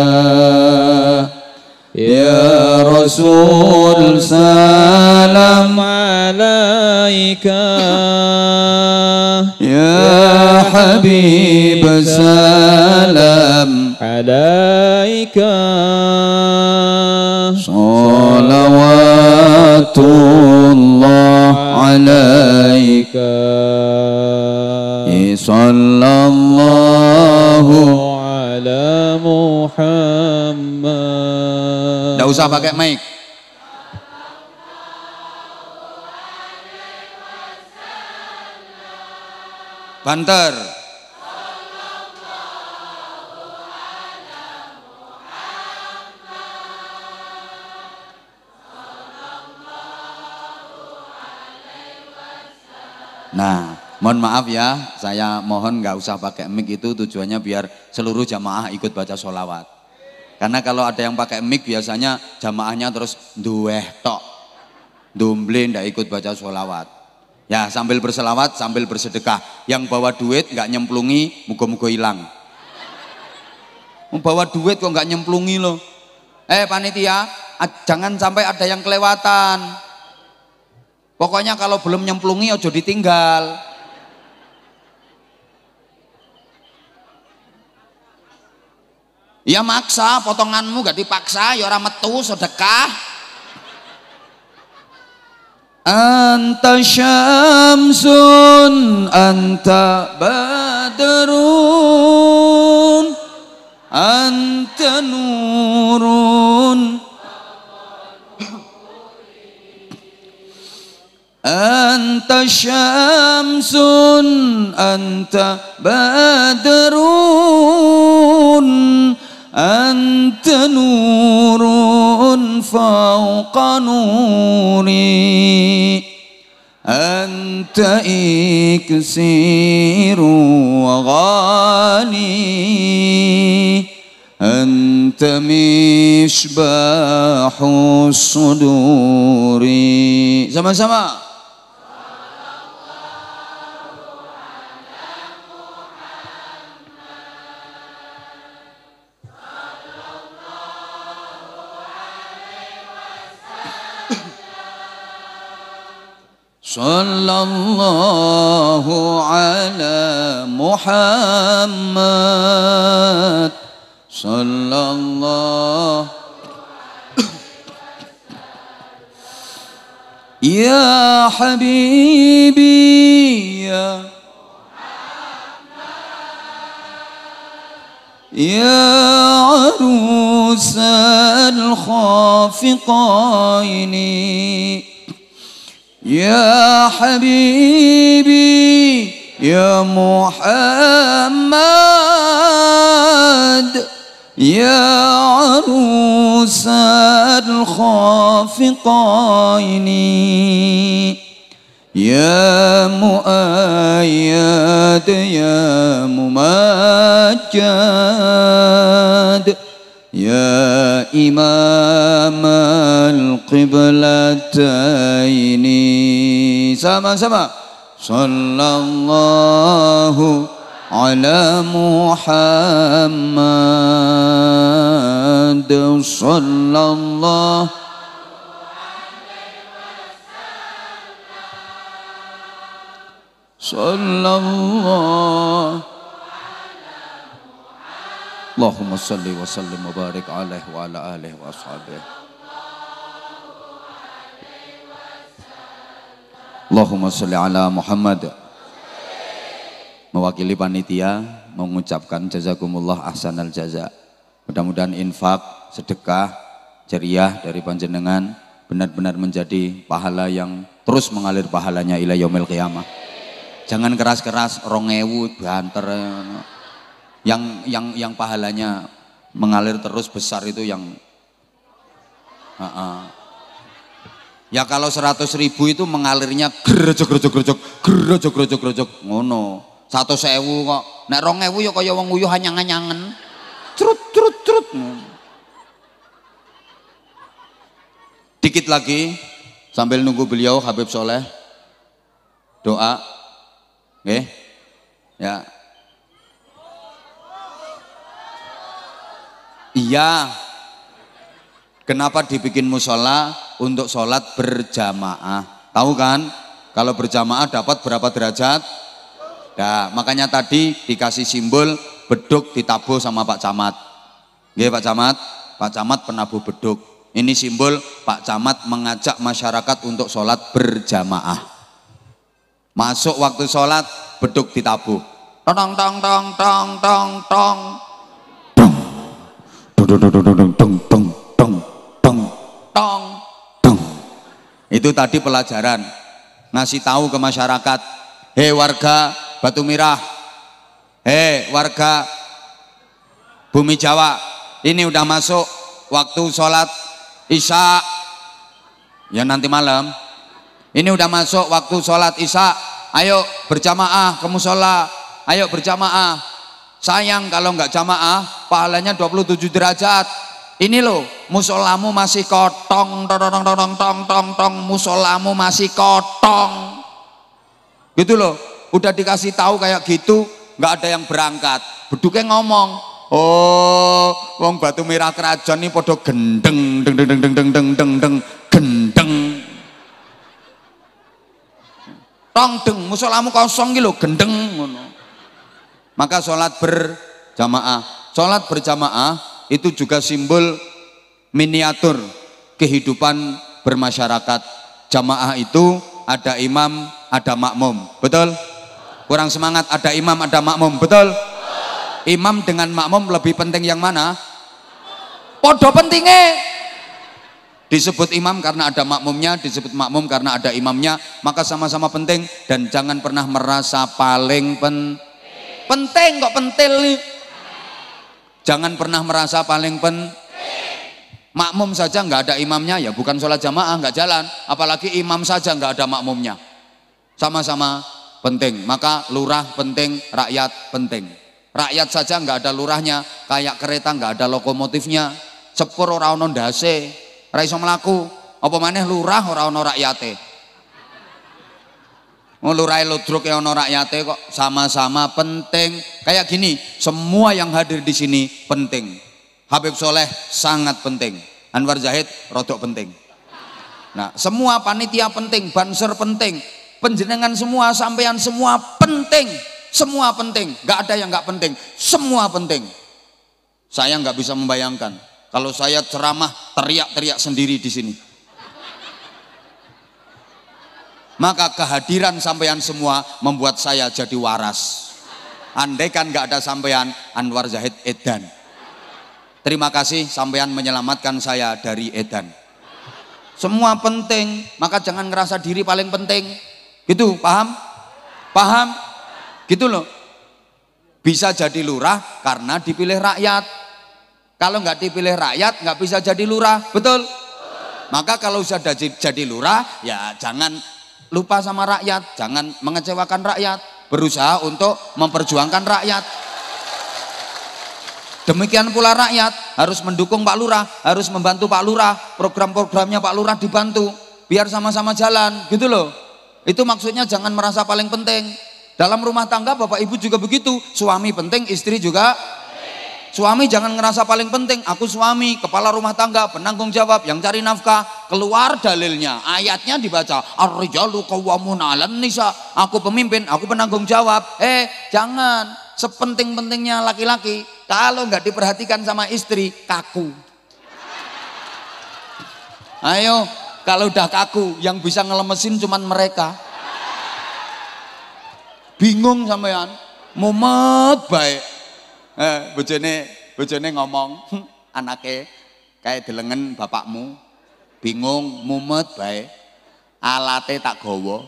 Ya Rasul salam alaika. Ya Habib salam alaika. Salawatullah alaika. Sallallahu Nggak usah pakai mic. Banter. Nah, mohon maaf ya, saya mohon nggak usah pakai mic, itu tujuannya biar seluruh jamaah ikut baca sholawat. Karena kalau ada yang pakai mic biasanya jamaahnya terus dueh tok, dumble ndak ikut baca sholawat. Ya sambil berselawat, sambil bersedekah. Yang bawa duit nggak nyemplungi, muga-muga hilang. Bawa duit kok nggak nyemplungi loh. Panitia, jangan sampai ada yang kelewatan. Pokoknya kalau belum nyemplungi ojo ditinggal. Ya maksa, potonganmu gak dipaksa, ya orang metu sedekah. Anta syamsun, anta badrun, anta nurun, anta syamsun, anta badrun, anta nurun fauqa nuri, anta iksiru wa ghani, anta misbahu suduri. Sama-sama. Sallallahu ala Muhammad, sallallahu ya habibi ya arusal khafiqaini, ya habibi ya Muhammad, ya arusal khafiqaini, ya muayyad ya mumajjad, ya imam al-qiblataini. Sama-sama. Sallallahu ala Muhammad, sallallahu sallallahu. Allahumma salli wa sallim wa barik alaihi wa ala alihi wa ashabihi. Allahumma salli ala Muhammad. Mewakili panitia mengucapkan jazakumullah ahsanal jaza. Mudah-mudahan infak, sedekah, jariah dari panjenengan benar-benar menjadi pahala yang terus mengalir pahalanya ila yaumil qiyamah. Jangan keras-keras 2000 banter. Yang pahalanya mengalir terus besar itu yang ya kalau 100.000 itu mengalirnya gerojok ngono. 100.000 kok nek 2.000 ya kaya wong nguyuh anyang-anyangen trut. Dikit lagi sambil nunggu beliau Habib Soleh doa. Oke ya. Iya, kenapa dibikin musola? Untuk sholat berjamaah. Tahu kan? Kalau berjamaah dapat berapa derajat? Nah, makanya tadi dikasih simbol beduk ditabuh sama Pak Camat. Oke, Pak Camat. Pak Camat penabuh beduk. Ini simbol Pak Camat mengajak masyarakat untuk sholat berjamaah. Masuk waktu sholat beduk ditabuh. Tong tong tong tong tong tong. Tong tong tong tong tong tong tong dung. Itu tadi pelajaran, ngasih tahu ke masyarakat, hei warga Batu Mirah, hei warga Bumi Jawa, ini udah masuk waktu sholat Isya ya nanti malam, ini udah masuk waktu sholat Isya, ayo berjamaah ke musola, ayo berjamaah. Sayang kalau nggak jamaah pahalanya 27 derajat. Ini loh, musolamu masih kotong, tong, musolamu masih kotong. Gitu loh, udah dikasih tahu kayak gitu, nggak ada yang berangkat. Beduknya ngomong, oh, wong Batu Mirah Krajon ini podo gendeng, gendeng. Tong deng, musolamu kosong gitu, gendeng. Maka sholat berjamaah. Sholat berjamaah itu juga simbol miniatur kehidupan bermasyarakat. Jamaah itu ada imam, ada makmum. Betul? Kurang semangat, ada imam, ada makmum. Betul? Imam dengan makmum lebih penting yang mana? Podo pentingnya. Disebut imam karena ada makmumnya, disebut makmum karena ada imamnya, maka sama-sama penting dan jangan pernah merasa paling penting kok pentil nih. Jangan pernah merasa paling makmum saja nggak ada imamnya ya bukan sholat jamaah, nggak jalan, apalagi imam saja nggak ada makmumnya. Sama-sama penting. Maka lurah penting, rakyat penting. Rakyat saja nggak ada lurahnya, kayak kereta nggak ada lokomotifnya, sepur ora ono ndase, ora iso mlaku, apa maneh lurah ora ono rakyate. Ngulurai ludruk ya ono rakyate kok, sama-sama penting. Kayak gini, semua yang hadir di sini penting. Habib Soleh sangat penting, Anwar Zahid rodok penting. Nah, semua panitia penting, banser penting, penjenengan semua, sampean semua penting, semua penting. Gak ada yang gak penting, semua penting. Saya nggak bisa membayangkan kalau saya ceramah teriak-teriak sendiri di sini. Maka kehadiran sampean semua membuat saya jadi waras. Andaikan nggak ada sampean, Anwar Zahid edan. Terima kasih sampean menyelamatkan saya dari edan. Semua penting, maka jangan ngerasa diri paling penting. Gitu, paham? Paham? Gitu loh. Bisa jadi lurah karena dipilih rakyat. Kalau nggak dipilih rakyat, nggak bisa jadi lurah, betul? Maka kalau sudah jadi lurah, ya jangan lupa sama rakyat, jangan mengecewakan rakyat, berusaha untuk memperjuangkan rakyat. Demikian pula rakyat harus mendukung Pak Lurah, harus membantu Pak Lurah, program-programnya Pak Lurah dibantu, biar sama-sama jalan, gitu loh. Itu maksudnya jangan merasa paling penting. Dalam rumah tangga Bapak Ibu juga begitu, suami penting, istri juga. Suami jangan ngerasa paling penting, aku suami, kepala rumah tangga, penanggung jawab, yang cari nafkah. Keluar dalilnya, ayatnya dibaca, ar-rijalu qawwamuna 'alan nisa. Aku pemimpin, aku penanggung jawab. Jangan, sepenting-pentingnya laki-laki, kalau nggak diperhatikan sama istri, kaku. Ayo, kalau udah kaku, yang bisa ngelemesin cuman mereka. Bingung sampean, mumet baik. Bojone ngomong, anake kayak delengen bapakmu, bingung, mumet bae, alate tak gowo.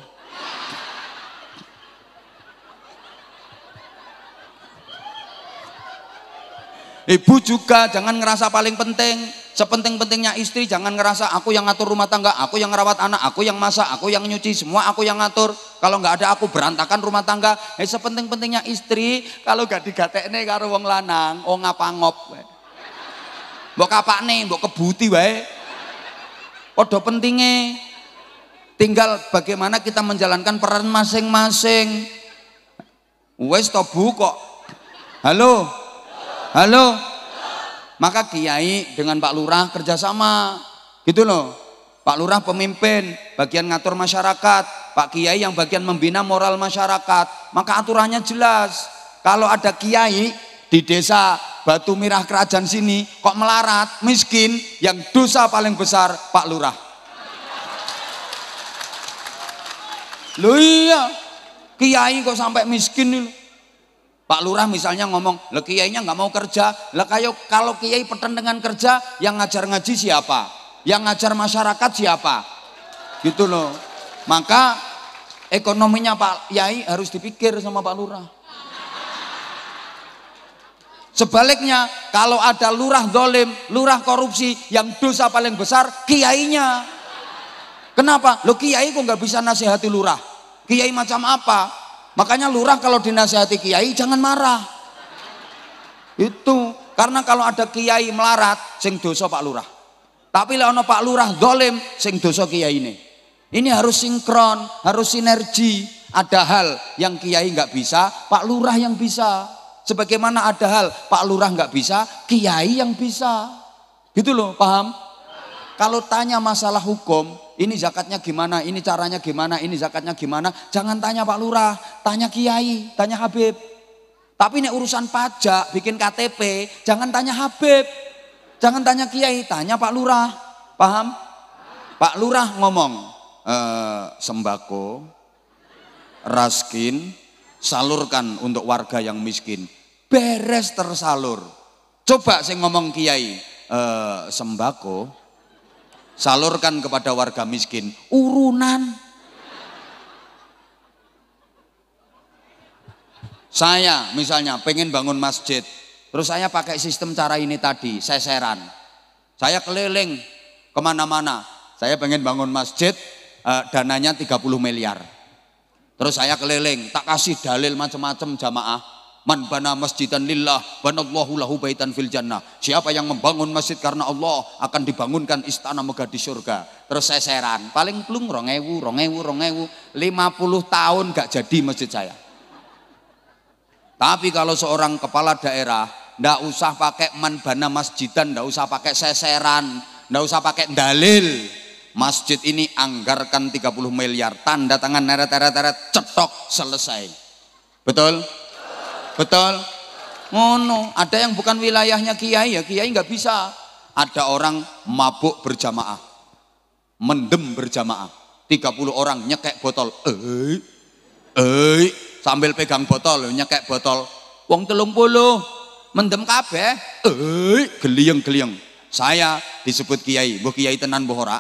Ibu juga jangan ngerasa paling penting. Sepenting-pentingnya istri jangan ngerasa aku yang ngatur rumah tangga, aku yang ngerawat anak, aku yang masak, aku yang nyuci, semua aku yang ngatur. Kalau nggak ada aku berantakan rumah tangga. Sepenting-pentingnya istri, kalau gak digatekne karo wong lanang, oh ngapangop wae. Mbok kapakne, mbok kebuti wae. Padha pentinge. Tinggal bagaimana kita menjalankan peran masing-masing. Wes to Bu kok. Halo. Halo. Maka kiai dengan Pak Lurah kerjasama, gitu loh. Pak Lurah pemimpin, bagian ngatur masyarakat, Pak Kiai yang bagian membina moral masyarakat. Maka aturannya jelas. Kalau ada kiai di desa Batu Mirah Krajan sini kok melarat, miskin, yang dosa paling besar Pak Lurah. Loh iya, kiai kok sampai miskin nih. Pak Lurah misalnya ngomong, lah kiainya nggak mau kerja, lah kalau kiai peten dengan kerja, yang ngajar ngaji siapa? Yang ngajar masyarakat siapa? Gitu loh. Maka ekonominya Pak Yai harus dipikir sama Pak Lurah. Sebaliknya, kalau ada lurah zalim, lurah korupsi, yang dosa paling besar kiainya. Kenapa? Lo kiai kok nggak bisa nasihati lurah? Kiai macam apa? Makanya lurah kalau dinasihati kiai jangan marah. Itu karena kalau ada kiai melarat, sing dosa Pak Lurah. Tapi lek ana Pak Lurah zalim, sing dosa kiai ini. Ini harus sinkron, harus sinergi. Ada hal yang kiai nggak bisa, Pak Lurah yang bisa. Sebagaimana ada hal Pak Lurah nggak bisa, kiai yang bisa. Gitu loh, paham? Kalau tanya masalah hukum, ini zakatnya gimana, ini caranya gimana, ini zakatnya gimana, jangan tanya Pak Lurah, tanya kiai, tanya Habib. Tapi ini urusan pajak, bikin KTP, jangan tanya Habib, jangan tanya kiai, tanya Pak Lurah. Paham? Pak Lurah ngomong, sembako, raskin, salurkan untuk warga yang miskin. Beres tersalur. Coba saya ngomong kiai, sembako, salurkan kepada warga miskin, urunan. Saya misalnya pengen bangun masjid, terus saya pakai sistem cara ini tadi, seseran. Saya keliling kemana-mana, saya pengen bangun masjid, dananya 30 miliar. Terus saya keliling, tak kasih dalil macam-macam jamaah. Man bana masjidan lillah banallahu lahu baitan fil jannah. Siapa yang membangun masjid karena Allah akan dibangunkan istana megah di surga. Terus seseran, paling plung 2000, 50 tahun gak jadi masjid saya. Tapi kalau seorang kepala daerah ndak usah pakai man bana masjidan, ndak usah pakai seseran, ndak usah pakai dalil. Masjid ini anggarkan 30 miliar, tanda tangan neret-neret, cetok, selesai. Betul? Betul? Ngono. Ada yang bukan wilayahnya kiai, ya kiai nggak bisa. Ada orang mabuk berjamaah, mendem berjamaah, 30 orang nyekek botol, sambil pegang botol, nyekek botol, wong 30 mendem kabeh, geliyeng-geliyeng. Saya disebut kiai, mbah kiai tenan mbah ora.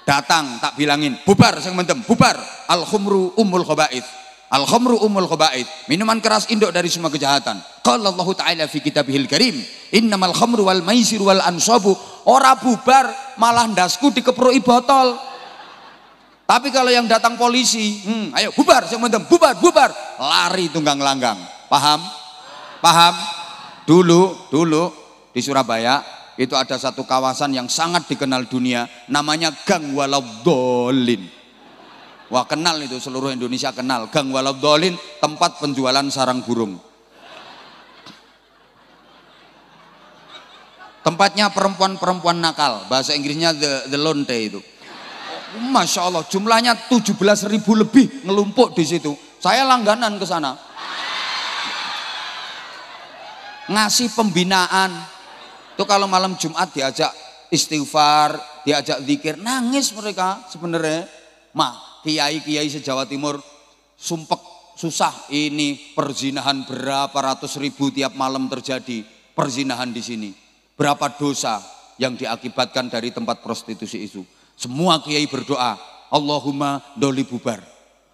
Datang tak bilangin, bubar sing mendem, bubar. Al khumru ummul khaba'its. Al khamru ummul khaba'its. Minuman keras induk dari semua kejahatan. Qala Allah Ta'ala fi kitabihil karim, innamal khamru wal maisir wal ansabu. Ora bubar, malah ndasku dikeproki botol. Tapi kalau yang datang polisi, ayo bubar, saya mendem, bubar, bubar, lari tunggang langgang. Paham? Paham? Dulu di Surabaya itu ada satu kawasan yang sangat dikenal dunia, namanya Gang Waladhdallin. Wah, kenal itu, seluruh Indonesia kenal. Gang Waladhdallin, tempat penjualan sarang burung. Tempatnya perempuan-perempuan nakal, bahasa Inggrisnya the lonte itu. Masya Allah, jumlahnya 17.000 lebih ngelumpuk di situ. Saya langganan ke sana. Ngasih pembinaan. Itu kalau malam Jumat diajak istighfar, diajak zikir, nangis mereka sebenarnya. Kiai-kiai se-Jawa Timur sumpek susah, ini perzinahan berapa ratus ribu tiap malam terjadi perzinahan di sini. Berapa dosa yang diakibatkan dari tempat prostitusi itu. Semua kiai berdoa, Allahumma doli bubar.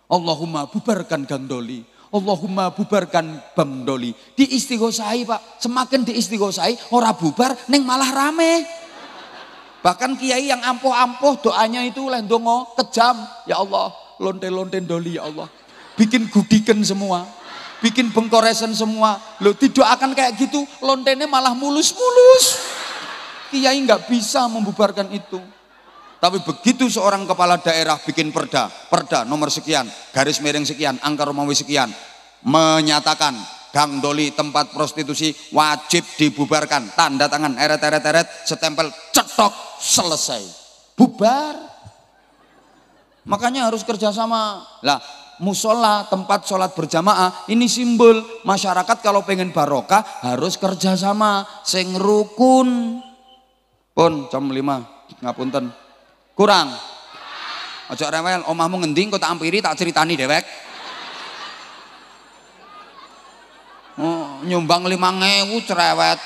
Allahumma bubarkan gang doli. Allahumma bubarkan bam doli. Diistighosai Pak, semakin diistighosai ora bubar neng malah rame. Bahkan kiai yang ampuh-ampuh doanya itu oleh ndonga kejam. Ya Allah, lonte-lonte doli ya Allah. Bikin gudiken semua. Bikin bengkoresan semua. Loh, didoakan kayak gitu, lontene malah mulus-mulus. Kiai nggak bisa membubarkan itu. Tapi begitu seorang kepala daerah bikin perda nomor sekian, garis miring sekian, angka Romawi sekian, menyatakan gang doli tempat prostitusi wajib dibubarkan, tanda tangan eret, setempel, cetok, selesai, bubar. Makanya harus kerjasama lah. Musola, tempat sholat berjamaah, ini simbol masyarakat kalau pengen barokah harus kerjasama, sing rukun. Pun jam 5 ngapunten kurang, ojo rewel, omahmu ngending kok tak ampiri tak ceritani dewek. Nyumbang 5.000 cerewet.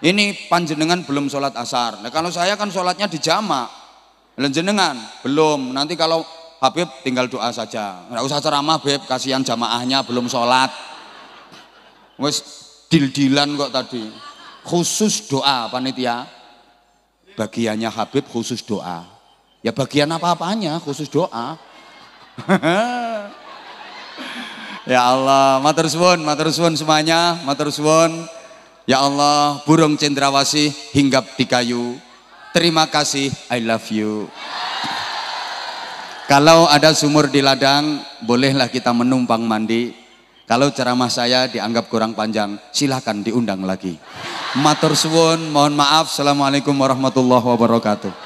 ini panjenengan belum sholat asar. Nah, kalau saya kan sholatnya di jamak. Jenengan belum. Nanti kalau Habib tinggal doa saja. Nggak usah ceramah Beb, kasihan jamaahnya belum sholat. Wes dil-dilan kok tadi. Khusus doa panitia. Bagiannya Habib khusus doa. Ya bagian apa-apanya khusus doa. Ya Allah, matur suwun semuanya, matur suwun. Ya Allah, burung cendrawasih hinggap di kayu. Terima kasih, I love you. Kalau ada sumur di ladang, bolehlah kita menumpang mandi. Kalau ceramah saya dianggap kurang panjang, silahkan diundang lagi. Matur suwun, mohon maaf. Assalamualaikum warahmatullahi wabarakatuh.